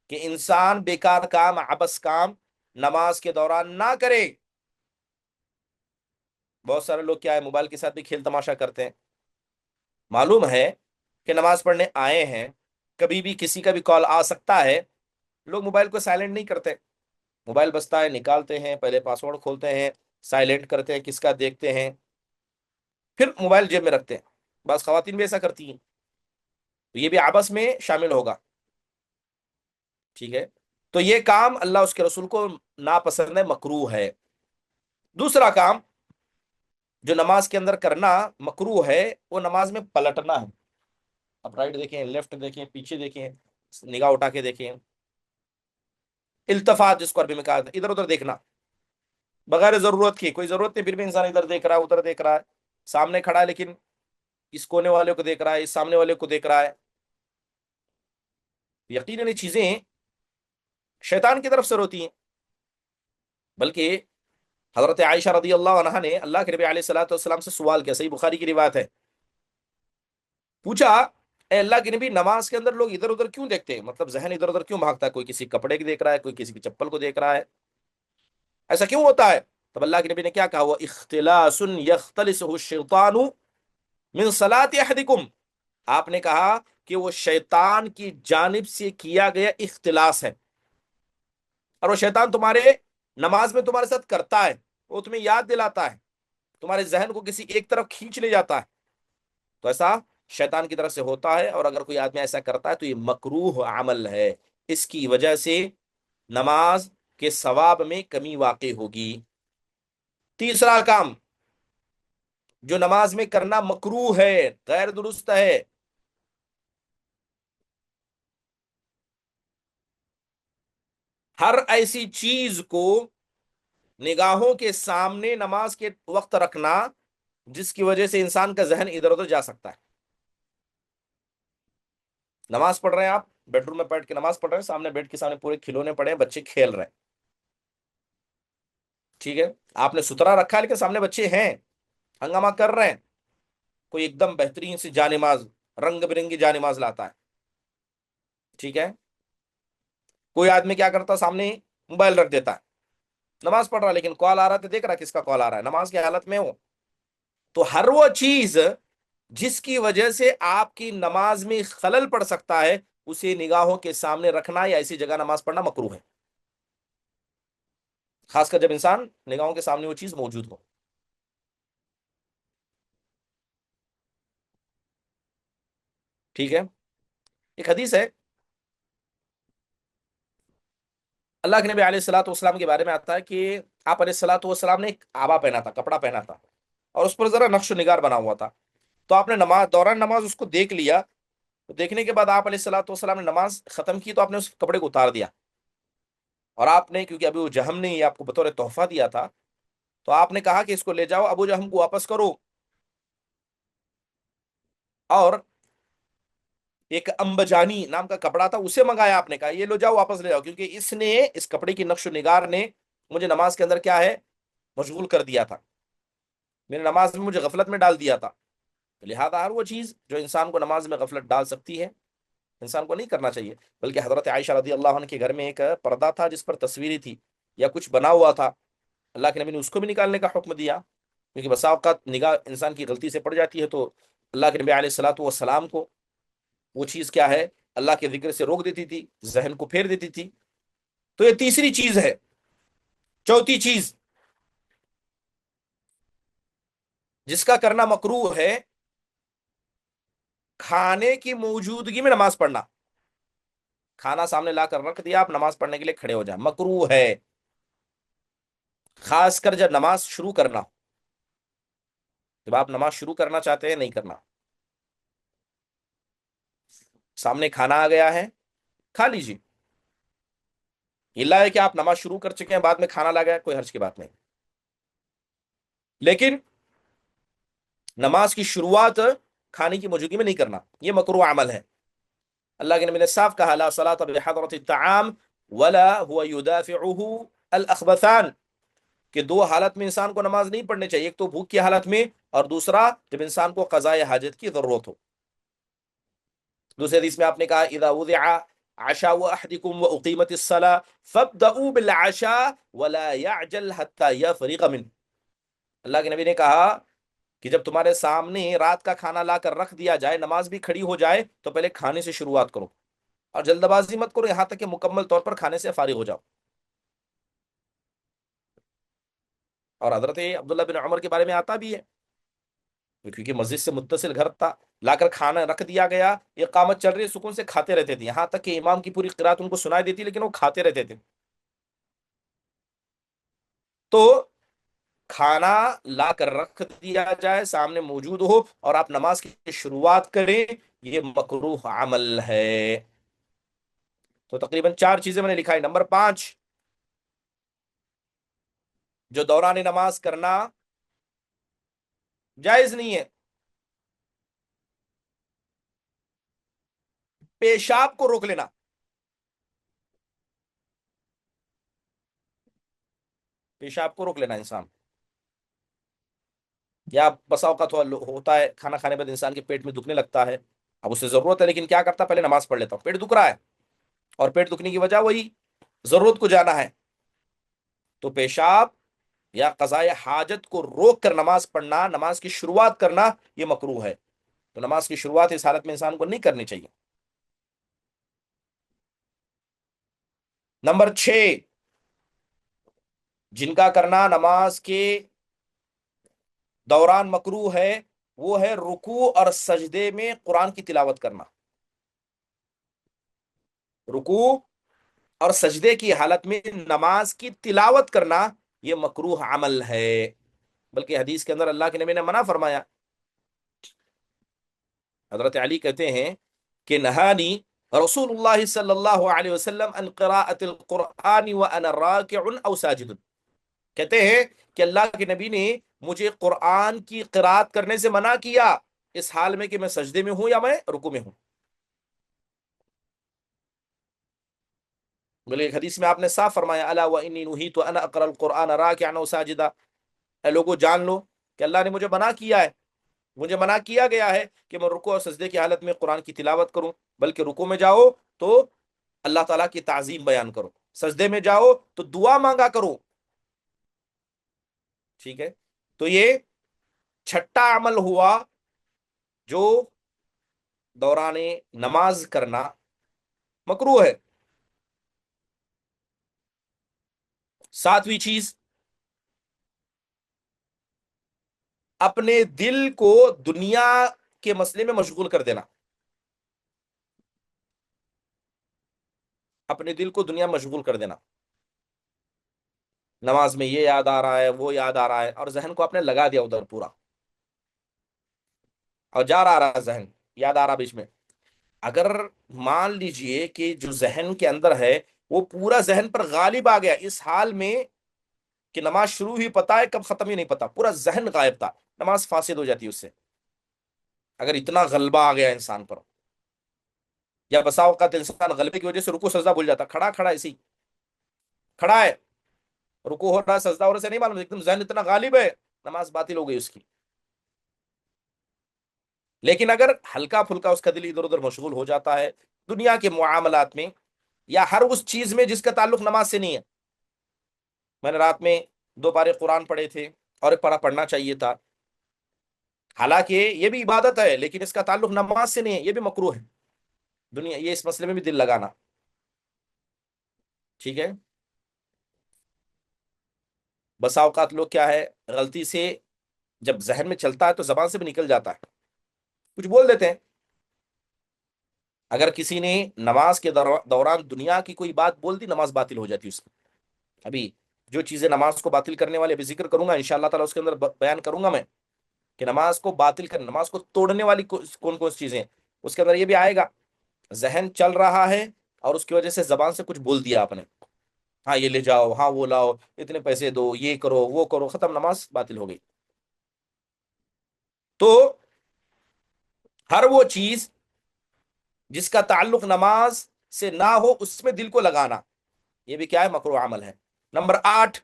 کہ انسان بیکار کام، عبث کام نماز کے دوران نہ کرے. بہت سارے لوگ کیا ہے، موبائل کے ساتھ بھی کھیل تماشا کرتے ہیں. معلوم ہے کہ نماز پڑھنے آئے ہیں، کبھی بھی کسی کا بھی کال آ سکتا ہے. لوگ موبائل کو سائلنٹ نہیں کرتے. موبائل بجتا ہے، نکالتے ہیں، پہلے پاسورڈ کھولتے ہیں، سائلنٹ کرتے ہیں، کس کا دیکھتے ہیں، پھر موبائل جیب میں رکھتے ہیں. بس خواتین بھی ایسا کرتی ہیں. تو یہ بھی عبث میں شامل ہوگا. ٹھیک ہے. تو یہ کام اللہ اس کے رسول کو ناپسند ہے، مکروہ ہے. دوسرا کام جو نماز کے اندر کرنا مکروہ ہے، وہ نماز میں پلٹنا ہے. اب رائٹ دیکھیں، لیفٹ دیکھیں، پیچھے دیکھیں، نگاہ اٹھا کے دیکھیں. التفات جس کو عربی میں کہا جاتا ہے، ادھر ادھر دیکھنا بغیر ضرورت کی. کوئی ضرورت نہیں، پھر بھی انسان ادھر دیکھ رہا ہے، ادھر دیکھ رہا ہے، سامنے کھڑا ہے لیکن اس کونے والے کو دیکھ رہا ہے، اس سامنے والے کو دیکھ رہا ہے. یقیناً یہ چیزیں شیطان کی طرف سے ہوتی ہیں. بلکہ حضرت عائشہ رضی اللہ عنہا نے اللہ کے نبی علیہ الصلوۃ والسلام سے سوال کیا، صحیح بخاری کی روایت ہے. پوچھا، اے اللہ کے نبی، نماز کے اندر لوگ ادھر ادھر کیوں دیکھتے ہیں؟ مطلب ذہن ادھر ادھر کیوں بھاگتا ہے؟ کوئی کسی کپڑے کو دیکھ رہا ہے، کوئی کسی کی چپل کو دیکھ رہا ہے، ایسا کیوں ہوتا ہے؟ تب اللہ کے نبی نے کیا کہا؟ وہ اختلاس یختلسہ الشیطان من صلاۃ احدکم. آپ نے کہا کہ وہ شیطان کی جانب سے کیا گیا اختلاس ہے. اور وہ شیطان تمہارے نماز میں تمہارے ساتھ کرتا ہے، وہ تمہیں یاد دلاتا ہے، تمہارے ذہن کو کسی ایک طرف کھینچ لے جاتا ہے. تو ایسا شیطان کی طرف سے ہوتا ہے. اور اگر کوئی آدمی ایسا کرتا ہے تو یہ مکروہ عمل ہے. اس کی وجہ سے نماز کے ثواب میں کمی واقع ہوگی. تیسرا کام جو نماز میں کرنا مکروہ ہے، غیر درست ہے، ہر ایسی چیز کو نگاہوں کے سامنے نماز کے وقت رکھنا جس کی وجہ سے انسان کا ذہن ادھر ادھر جا سکتا ہے. نماز پڑھ رہے ہیں آپ، بیڈ روم میں بیٹھ کے نماز پڑھ رہے ہیں، سامنے بیڈ کے سامنے پورے کھلونے پڑے ہیں، بچے کھیل رہے ہیں. ٹھیک ہے. آپ نے ستھرا رکھا ہے لیکن سامنے بچے ہیں، ہنگامہ کر رہے ہیں. کوئی ایک دم بہترین سی جانماز، رنگ برنگی جانماز لاتا ہے. ٹھیک ہے. کوئی آدمی کیا کرتا، سامنے موبائل رکھ دیتا ہے، نماز پڑھ رہا ہے لیکن کال آ رہا ہے تو دیکھ رہا ہے کس کا کال آ رہا ہے، نماز کی حالت میں ہو. تو ہر وہ چیز جس کی وجہ سے آپ کی نماز میں خلل پڑ سکتا ہے، اسے نگاہوں کے سامنے رکھنا یا ایسی جگہ نماز پڑھنا مکروہ ہے، خاص کر جب انسان نگاہوں کے سامنے وہ چیز موجود ہو. ٹھیک ہے. ایک حدیث ہے، اللہ کے نبی علیہ الصلوۃ والسلام کے بارے میں آتا ہے کہ آپ علیہ الصلوۃ والسلام نے ایک آبا پہنا تھا، کپڑا پہنا تھا، اور اس پر ذرا نقش و نگار بنا ہوا تھا. تو آپ نے نماز دوران نماز اس کو دیکھ لیا. تو دیکھنے کے بعد آپ علیہ الصلوۃ والسلام نے نماز ختم کی تو آپ نے اس کپڑے کو اتار دیا. اور آپ نے، کیونکہ ابھی وہ جہم نے یہ آپ کو بطور تحفہ دیا تھا، تو آپ نے کہا کہ اس کو لے جاؤ، ابو جہم کو واپس کرو. اور ایک امبجانی نام کا کپڑا تھا، اسے منگایا. آپ نے کہا یہ لو جاؤ، واپس لے جاؤ، کیونکہ اس نے، اس کپڑے کی نقش و نگار نے مجھے نماز کے اندر کیا ہے، مشغول کر دیا تھا، میرے نماز میں مجھے غفلت میں ڈال دیا تھا. لہذا ہر وہ چیز جو انسان کو نماز میں غفلت ڈال سکتی ہے، انسان کو نہیں کرنا چاہیے. بلکہ حضرت عائشہ رضی اللہ عنہ کے گھر میں ایک پردہ تھا جس پر تصویری تھی یا کچھ بنا ہوا تھا. اللہ کے نبی نے اس کو بھی نکالنے کا حکم دیا، کیونکہ بسا اوقات نگاہ انسان کی غلطی سے پڑ جاتی ہے. تو اللہ کے نبی علیہ الصلوۃ والسلام کو وہ چیز کیا ہے، اللہ کے ذکر سے روک دیتی تھی، ذہن کو پھیر دیتی تھی. تو یہ تیسری چیز ہے. چوتھی چیز جس کا کرنا مکروہ ہے کھانے کی موجودگی میں نماز پڑھنا. کھانا سامنے لا کر رکھ دیا، آپ نماز پڑھنے کے لیے کھڑے ہو جائیں، مکروہ ہے. خاص کر جب نماز شروع کرنا ہو، جب آپ نماز شروع کرنا چاہتے ہیں، نہیں کرنا. سامنے کھانا آ گیا ہے، کھا لیجیے. اللہ ہے کہ آپ نماز شروع کر چکے ہیں، بعد میں کھانا لا گیا، کوئی حرج کی بات نہیں. لیکن نماز کی شروعات کھانے کی موجودگی میں نہیں کرنا، یہ مکروہ عمل ہے. اللہ کے نبی نے صاف کہا لا صلاۃ بحضرۃ الطعام ولا هو يدافعه الاخبثان، کہ دو حالت میں انسان کو نماز نہیں پڑھنی چاہیے، ایک تو بھوک کی حالت میں، اور دوسرا جب انسان کو قضاء حاجت کی ضرورت ہو. دوسرے حدیث میں آپ نے کہا اذا وضع عشاء احدكم واقيمت الصلاه فابدؤوا بالعشاء ولا يعجل حتى يفرغ منه. اللہ کے نبی نے کہا کہ جب تمہارے سامنے رات کا کھانا لا کر رکھ دیا جائے، نماز بھی کھڑی ہو جائے، تو پہلے کھانے سے شروعات کرو، اور جلد بازی مت کرو یہاں تک کہ مکمل طور پر کھانے سے فارغ ہو جاؤ. اور حضرت عبداللہ بن عمر کے بارے میں آتا بھی ہے، کیونکہ مسجد سے متصل گھر تھا، لا کر کھانا رکھ دیا گیا، اقامت چل رہی ہے، سکون سے کھاتے رہتے تھے، یہاں تک کہ امام کی پوری قرات ان کو سنائی دیتی لیکن وہ کھاتے رہتے تھے. تو کھانا لا کر رکھ دیا جائے، سامنے موجود ہو، اور آپ نماز کی شروعات کریں، یہ مکروہ عمل ہے. تو تقریباً 4 چیزیں میں نے لکھا ہے. نمبر 5، جو دوران نماز کرنا جائز نہیں ہے، پیشاب کو روک لینا. پیشاب کو روک لینا انسان، یا بسا اوقات ہوتا ہے کھانا کھانے بعد انسان کے پیٹ میں دکھنے لگتا ہے، اب اسے ضرورت ہے لیکن کیا کرتا، پہلے نماز پڑھ لیتا ہوں، پیٹ دکھ رہا ہے، اور پیٹ دکھنے کی وجہ وہی ضرورت کو جانا ہے. تو پیشاب یا قضاء حاجت کو روک کر نماز پڑھنا، نماز کی شروعات کرنا، یہ مکروہ ہے. تو نماز کی شروعات اس حالت میں انسان کو نہیں کرنی چاہیے. نمبر 6، جن کا کرنا نماز کے دوران مکروہ ہے، وہ ہے رکوع اور سجدے میں قرآن کی تلاوت کرنا. رکوع اور سجدے کی حالت میں نماز کی تلاوت کرنا، یہ مکروہ عمل ہے. بلکہ حدیث کے اندر اللہ کے نبی نے منع فرمایا. حضرت علی کہتے ہیں کہ نہانی رسول اللہ صلی اللہ علیہ وسلم ان قراءت القرآن وانا راکع او ساجد. کہتے ہیں کہ اللہ کے نبی نے مجھے قرآن کی قراءت کرنے سے منع کیا، اس حال میں کہ میں سجدے میں ہوں یا میں رکوع میں ہوں. بلکہ ایک حدیث میں آپ نے صاف فرمایا الا وانی نہیت ان اقرا القرآن راکعا او ساجدا، اے لوگوں جان لو کہ اللہ نے مجھے منع کیا ہے، مجھے منع کیا گیا ہے کہ میں رکوع اور سجدے کی حالت میں قرآن کی تلاوت کروں، بلکہ رکوع میں جاؤ تو اللہ تعالیٰ کی تعظیم بیان کرو، سجدے میں جاؤ تو دعا مانگا کرو. ٹھیک ہے، تو یہ چھٹا عمل ہوا جو دوران نماز کرنا مکروہ ہے. 7ویں چیز، اپنے دل کو دنیا کے مسئلے میں مشغول کر دینا. اپنے دل کو دنیا میں مشغول کر دینا، نماز میں یہ یاد آ رہا ہے، وہ یاد آ رہا ہے، اور ذہن کو آپ نے لگا دیا ادھر پورا، اور جا رہا ہے ذہن، یاد آ رہا بیچ میں. اگر مان لیجئے کہ جو ذہن کے اندر ہے وہ پورا ذہن پر غالب آ گیا اس حال میں کہ نماز شروع ہی پتا ہے کب ختم ہی نہیں پتا، پورا ذہن غائب تھا، نماز فاسد ہو جاتی اس سے. اگر اتنا غلبہ آ گیا انسان پر، یا بسا اوقات انسان غلبے کی وجہ سے رکوع سجدہ بھول جاتا، کھڑا کھڑا اسی کھڑا ہے، رکوع ہو رہا ہے سجدہ ہو رہا ہے سے نہیں معلوم، ایک دم ذہن اتنا غالب ہے، نماز باطل ہو گئی اس کی. لیکن اگر ہلکا پھلکا اس کا دل ادھر ادھر مشغول ہو جاتا ہے دنیا کے معاملات میں، یا ہر اس چیز میں جس کا تعلق نماز سے نہیں ہے. میں نے رات میں 2 پارے قرآن پڑھے تھے، اور ایک پارا پڑھنا چاہیے تھا، حالانکہ یہ بھی عبادت ہے لیکن اس کا تعلق نماز سے نہیں ہے، یہ بھی مکروہ ہے. دنیا یہ اس مسئلے میں بھی دل لگانا. ٹھیک ہے، بسا اوقات لوگ کیا ہے غلطی سے جب ذہن میں چلتا ہے تو زبان سے بھی نکل جاتا ہے، کچھ بول دیتے ہیں۔ اگر کسی نے نماز کے دوران دنیا کی کوئی بات بول دی، نماز باطل ہو جاتی ہے اس کی۔ ابھی جو چیزیں نماز کو باطل کرنے والے ابھی ذکر کروں گا انشاءاللہ تعالی، اس کے اندر بیان کروں گا میں کہ نماز کو باطل کر، نماز کو توڑنے والی کون کون سی چیزیں ہیں۔ اس کے اندر یہ بھی آئے گا، ذہن چل رہا ہے اور اس کی وجہ سے زبان سے کچھ بول دیا آپ نے، ہاں یہ لے جاؤ، ہاں وہ لاؤ، اتنے پیسے دو، یہ کرو وہ کرو، ختم، نماز باطل ہو گئی۔ تو ہر وہ چیز جس کا تعلق نماز سے نہ ہو اس میں دل کو لگانا، یہ بھی کیا ہے؟ مکروہ عمل ہے۔ نمبر 8،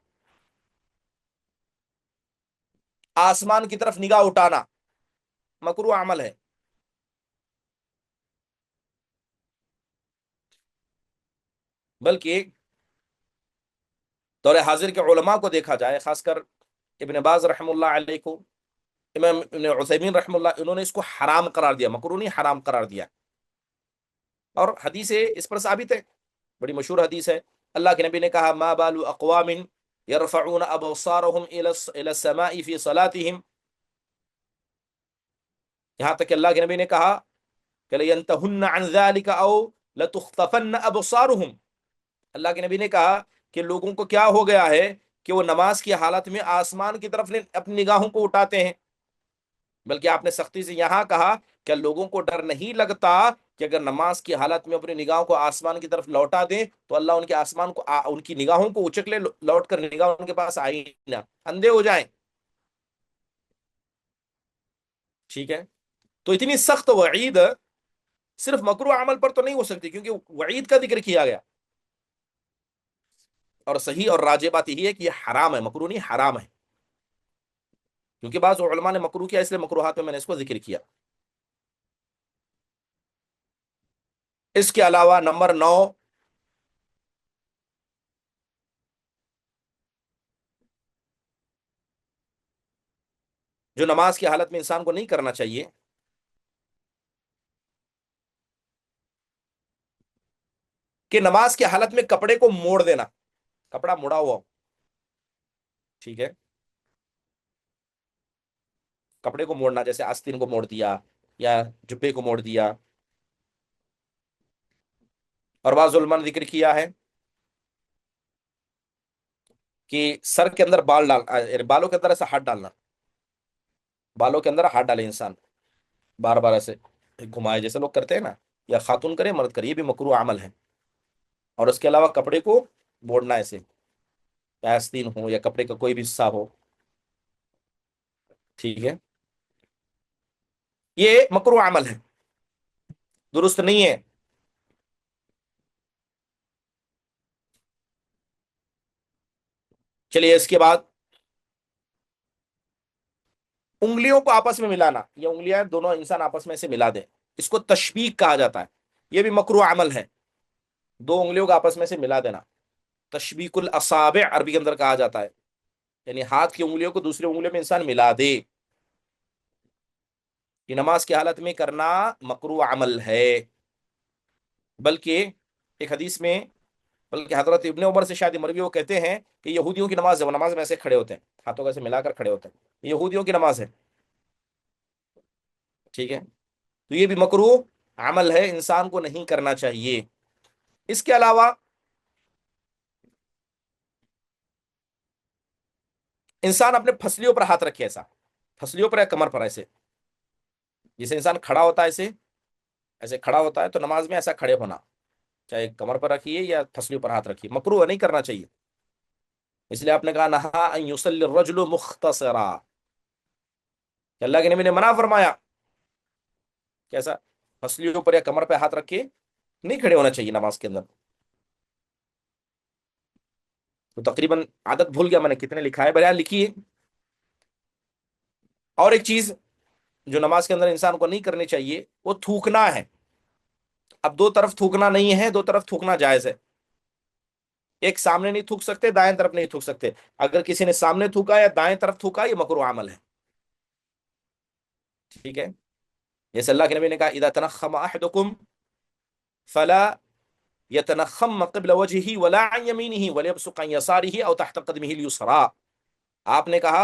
آسمان کی طرف نگاہ اٹھانا مکروہ عمل ہے۔ بلکہ دور حاضر کے علماء کو دیکھا جائے، خاص کر ابن باز رحم اللہ علیہ کو، امام ابن عثیمین رحم اللہ، انہوں نے اس کو حرام قرار دیا، مکروہ نہیں حرام قرار دیا، اور حدیث اس پر ثابت ہے، بڑی مشہور حدیث ہے۔ اللہ کے نبی نے کہا ما بال اقوام يرفعون ابصارهم الى السماء في صلاتهم، یہاں تک کہ اللہ کے نبی نے کہا کہ لینتهن عن ذلك او لتخطفن ابصارهم، اللہ کے نبی نے کہا کہ لوگوں کو کیا ہو گیا ہے کہ وہ نماز کی حالت میں آسمان کی طرف اپنی نگاہوں کو اٹھاتے ہیں، بلکہ آپ نے سختی سے یہاں کہا کہ لوگوں کو ڈر نہیں لگتا کہ اگر نماز کی حالت میں اپنی نگاہوں کو آسمان کی طرف لوٹا دیں تو اللہ ان کے آسمان کو ان کی نگاہوں کو اچک لے، لوٹ کر نگاہ ان کے پاس آئی نہ، اندھے ہو جائیں۔ ٹھیک ہے، تو اتنی سخت وعید صرف مکروہ عمل پر تو نہیں ہو سکتی، کیونکہ وعید کا ذکر کیا گیا، اور صحیح اور راجح بات یہی ہے کہ یہ حرام ہے، مکروہ نہیں حرام ہے، کیونکہ بعض علماء نے مکروہ کیا، اس لیے مکروہات میں نے اس کو ذکر کیا۔ اس کے علاوہ نمبر 9، جو نماز کی حالت میں انسان کو نہیں کرنا چاہیے، کہ نماز کی حالت میں کپڑے کو موڑ دینا، کپڑا مڑا ہوا ہو، ٹھیک ہے، کپڑے کو موڑنا، جیسے آستین کو موڑ دیا یا جبے کو موڑ دیا، اور بعض علماء نے ذکر کیا ہے کہ سر کے اندر بال یعنی بالوں کے اندر ایسا ہاتھ ڈالنا، بالوں کے اندر ہاتھ ڈالے انسان بار بار ایسے گھمائے، جیسے لوگ کرتے ہیں نا، یا خاتون کرے مرد کرے، یہ بھی مکروہ عمل ہے۔ اور اس کے علاوہ کپڑے کو موڑنا ایسے، یا آستین ہو یا کپڑے کا کوئی بھی حصہ ہو، ٹھیک ہے، یہ مکروہ عمل ہے، درست نہیں ہے۔ چلیے اس کے بعد انگلیوں کو آپس میں ملانا، یہ انگلیاں دونوں انسان آپس میں سے ملا دے، اس کو تشبیک کہا جاتا ہے، یہ بھی مکروہ عمل ہے، دو انگلیوں کو آپس میں سے ملا دینا، تشبیک الاصابع عربی کے اندر کہا جاتا ہے، یعنی ہاتھ کی انگلیوں کو دوسری انگلیوں میں انسان ملا دے، یہ نماز کی حالت میں کرنا مکروہ عمل ہے۔ بلکہ ایک حدیث میں، بلکہ حضرت ابن عمر سے شاید مروی، وہ کہتے ہیں کہ یہودیوں کی نماز ہے، وہ نماز میں ایسے کھڑے ہوتے ہیں، ہاتھوں کو ایسے ملا کر کھڑے ہوتے ہیں، یہ یہودیوں کی نماز ہے، ٹھیک ہے، تو یہ بھی مکروہ عمل ہے، انسان کو نہیں کرنا چاہیے۔ اس کے علاوہ انسان اپنے پھسلیوں پر ہاتھ رکھے، ایسا پھسلیوں پر یا کمر پر ایسے، جسے انسان کھڑا ہوتا ہے ایسے، ایسے کھڑا ہوتا ہے تو نماز میں ایسا کھڑے ہونا، چاہے کمر پر رکھیے یا پھسلیوں پر ہاتھ رکھیے، مکروہ نہیں کرنا چاہیے، اس لیے آپ نے کہا نہا ان یصلی الرجل مختصرا، کہ اللہ کے نبی نے منع فرمایا کیسا، پسلیوں پر یا کمر پہ ہاتھ رکھ کے نہیں کھڑے ہونا چاہیے نماز کے اندر۔ تو تقریباً عادت بھول گیا میں نے کتنے لکھا ہے، بیان لکھیے۔ اور ایک چیز جو نماز کے اندر انسان کو نہیں کرنی چاہیے، وہ تھوکنا ہے۔ اب دو طرف تھوکنا نہیں ہے، دو طرف تھوکنا جائز ہے، ایک سامنے نہیں تھوک سکتے، دائیں طرف نہیں تھوک سکتے، اگر کسی نے سامنے تھوکا یا دائیں طرف تھوکا یہ مکروہ عمل ہے، ٹھیک ہے، جیسے اللہ کے نبی نے کہا اذا تنخم احدکم فلا يتنخم قبل وجهه ولا عن يمينه وليبصق عن يساره او تحت قدمه اليسرى، آپ نے کہا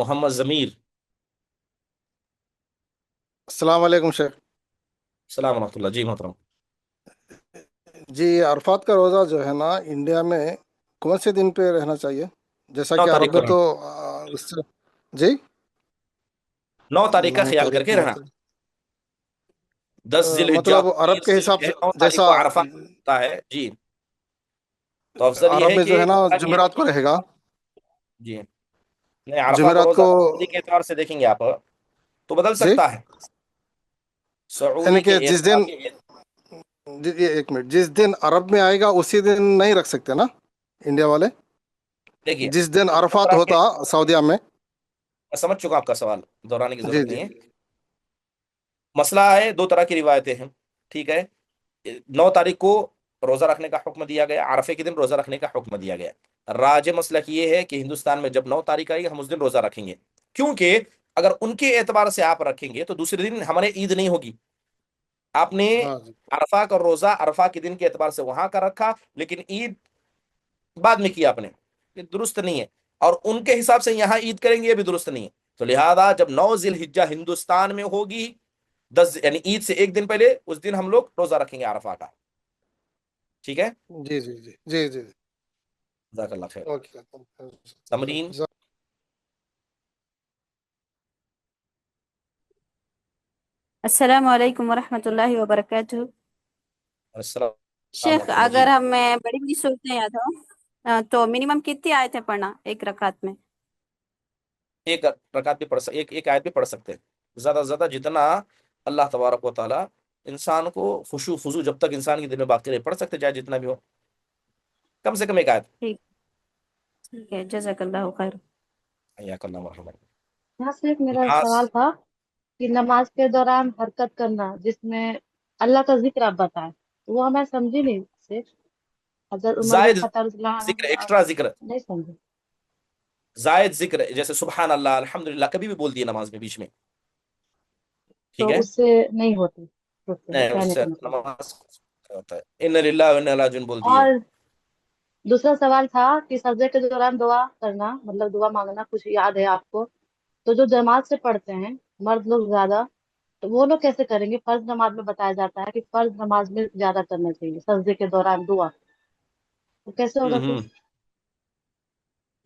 محمد ضمیر. السلام علیکم شیخ. السلام ورحمۃ اللہ. جی محترم. جی عرفات کا روزہ جو ہے نا انڈیا میں کون سے دن پہ رہنا چاہیے؟ جیسا 9 کہ تاریخ عرب کو میں رہنا. تو اس سے جی 9 تاریخ کا 9 خیال کر تاریخ کے رہنا. 10 ذی الحجہ مطلب عرب 30 کے ذی حساب الحجہ سے 9 تاریخ جیسا کو عرفہ ہوتا ہے. جی تو افضل یہ عرب ہے میں کہ جو ہے نا روزہ کے. جمعرات کو رہے گا. جی نہیں عرفہ کا جمعرات روزہ کو سعودی کے اعتبار سے دیکھیں گے آپ تو بدل جی سکتا ہے. یعنی سعودی کے کہ جس اعتبار دن جی ایک منٹ جس دن عرب میں آئے گا اسی دن نہیں رکھ سکتے نا انڈیا والے؟ دیکھیے جس دن دو عرفات طرح کے. ہوتا سعودیہ میں. میں سمجھ چکا آپ کا سوال, دہرانے کی جی ضرورت جی نہیں ہے. مسئلہ ہے 2 طرح کی روایتیں ہیں. ٹھیک ہے 9 تاریخ کو روزہ رکھنے کا حکم دیا گیا, عرفے کے دن روزہ رکھنے کا حکم دیا گیا. راج مسلک یہ ہے کہ ہندوستان میں جب 9 تاریخ آئے گی ہم اس دن روزہ رکھیں گے, کیونکہ اگر ان کے اعتبار سے آپ رکھیں گے تو دوسرے دن ہمارے عید نہیں ہوگی. آپ نے ہاں جی عرفہ کا روزہ عرفہ کے دن کے اعتبار سے وہاں کا رکھا, لیکن عید بعد میں کیا آپ نے, یہ درست نہیں ہے. اور ان کے حساب سے یہاں عید کریں گے یہ بھی درست نہیں ہے. تو لہذا جب 9 ذی الحجہ ہندوستان میں ہوگی 10 یعنی عید سے ایک دن پہلے, اس دن ہم لوگ روزہ رکھیں گے عرفہ کا. ٹھیک ہے جی جی جی جی جی جزاک اللہ خیر. اوکے. تمرین. السلام علیکم ورحمۃ اللہ وبرکاتہ. السلام شیخ ورحمۃ اللہ. اگر جی ہمیں بڑی بڑی صورتیں یاد ہو تو منیمم کتنی آیتیں پڑھنا ایک رکعت میں؟ ایک رکعت بھی پڑھ ایک آیت بھی پڑھ سکتے ہیں. زیادہ سے زیادہ جتنا اللہ تبارک و تعالی انسان کو خشوع خضوع جب تک انسان کے دل میں باقی رہے پڑھ سکتے, چاہے جتنا بھی ہو, کم سے کم ایک آیت. ٹھیک ٹھیک ہے, جزاک اللہ خیر. حیاک اللہ مرحبا. یہاں سے ایک میرا نماز. سوال تھا کہ نماز کے دوران حرکت کرنا جس میں اللہ کا ذکر آپ بتائیں وہ میں سمجھی نہیں سے حضرت عمر بن زائد خطاب رضی اللہ ذکر, عنہ ایکسٹرا ذکر, نہیں سمجھی. زائد ذکر, جیسے سبحان اللہ الحمدللہ کبھی بھی بول دیے نماز میں بیچ میں. ٹھیک تو ہے اس سے نہیں ہوتی نہیں اس کہنے سے کا مطلب. نماز ہوتا ہے ان للہ و انا الیہ راجعون بول دیے. اور دوسرا سوال تھا کہ سجدے کے دوران دعا کرنا مطلب دعا مانگنا کچھ یاد ہے آپ کو تو جو جماعت سے پڑھتے ہیں مرد لوگ زیادہ تو وہ لوگ کیسے کریں گے؟ فرض نماز میں بتایا جاتا ہے کہ فرض نماز میں زیادہ کرنا چاہیے سجدے کے دوران دعا, تو کیسے ہوگا پھر؟ ہوں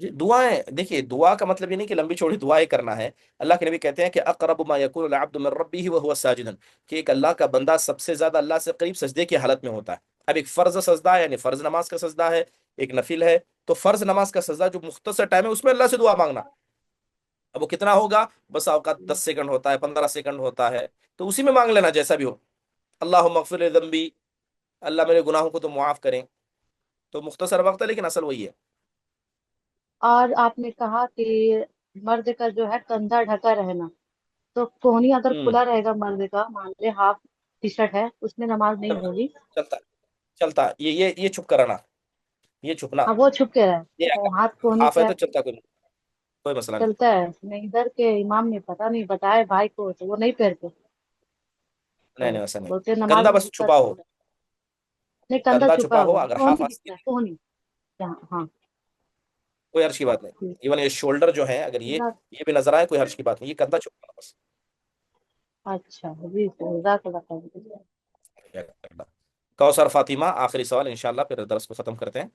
جی دعائیں دیکھیے, دعا کا مطلب یہ نہیں کہ لمبی چوڑی دعائیں کرنا ہے. اللہ کے نبی کہتے ہیں کہ اقرب ما یکون العبد من ربه وهو ساجد, کہ ایک اللہ کا بندہ سب سے زیادہ اللہ سے قریب سجدے کی حالت میں ہوتا ہے. اب ایک فرض سجدہ ہے یعنی فرض نماز کا سجدہ ہے, ایک نفل ہے. تو فرض نماز کا سجدہ جو مختصر ٹائم ہے اس میں اللہ سے دعا مانگنا, اب وہ کتنا ہوگا, بس اوقات 10 سیکنڈ ہوتا ہے, 15 سیکنڈ ہوتا ہے, تو اسی میں مانگ لینا جیسا بھی ہو. اللہم اغفر لی ذنبی, اللہ میرے گناہوں کو تو معاف کریں. تو مختصر وقت ہے لیکن اصل وہی ہے. اور آپ نے کہا کہ مرد کا جو ہے کندھا ڈھکا رہنا تو کوہنی اگر ہوں کھلا رہے گا مرد کا مان لے ہاف ٹی شرٹ ہے اس میں نماز نہیں چلتا ہوگی. چلتا چلتا یہ چھپ کرانا, یہ چھپنا, ہاں وہ چھپ کے رہے یہ تو اگر ہاتھ کوہنی آف ہے سے تو چلتا, کوئی مسئلہ نہیں. چلتا ہے. میں ادھر کے امام نے پتا نہیں بتائے بھائی کو تو وہ نہیں پہنتے نہیں تو نہیں ایسا نہیں, بولتے نماز کندھا میں بس چھپا دقت ہو, ہوگا. نہیں کندھا کندھا چھپا چھپا ہو, ہوگا اگر ہاف کوہنی آستین دکھتا ہے ہے کوہنی. ہاں کوئی عرض کی بات نہیں. ایون یہ شولڈر جو ہے اگر یہ بھی نظر آئے کوئی حرج کی بات نہیں, یہ کندھا چھپا بس. اچھا جی جزاک اللہ خیر. کوثر فاطمہ آخری سوال انشاءاللہ پھر درس کو ختم کرتے ہیں.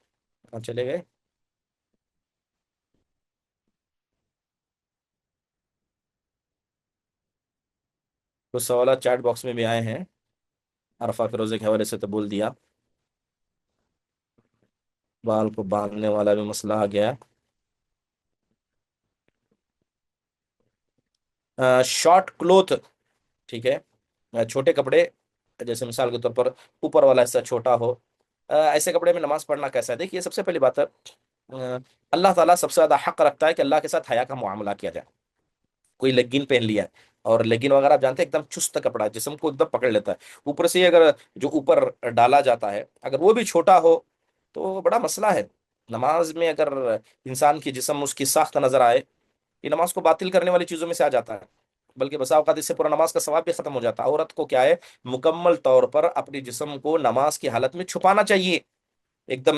ہم چلے گئے. کچھ سوالات چیٹ باکس میں بھی آئے ہیں, عرفہ کے روزے کے حوالے سے تو بول دیا. بال کو باندھنے والا بھی مسئلہ آ گیا. شارٹ کلوتھ, ٹھیک ہے, چھوٹے کپڑے, جیسے مثال کے طور پر اوپر والا حصہ چھوٹا ہو, ایسے کپڑے میں نماز پڑھنا کیسا ہے؟ دیکھیے سب سے پہلی بات ہے, اللہ تعالیٰ سب سے زیادہ حق رکھتا ہے کہ اللہ کے ساتھ حیا کا معاملہ کیا جائے. کوئی لیگن پہن لیا ہے, اور لیگن وغیرہ آپ جانتے ہیں ایک دم چست کپڑا ہے, جسم کو ایک دم پکڑ لیتا ہے, اوپر سے اگر جو اوپر ڈالا جاتا ہے اگر وہ بھی چھوٹا ہو تو بڑا مسئلہ ہے. نماز میں اگر انسان کی جسم اس کی ساخت نظر آئے, یہ نماز کو باطل کرنے والی چیزوں میں سے آ جاتا ہے, بلکہ بسا اوقات اس سے پورا نماز کا ثواب بھی ختم ہو جاتا ہے. عورت کو کیا ہے, مکمل طور پر اپنی جسم کو نماز کی حالت میں چھپانا چاہیے, ایک دم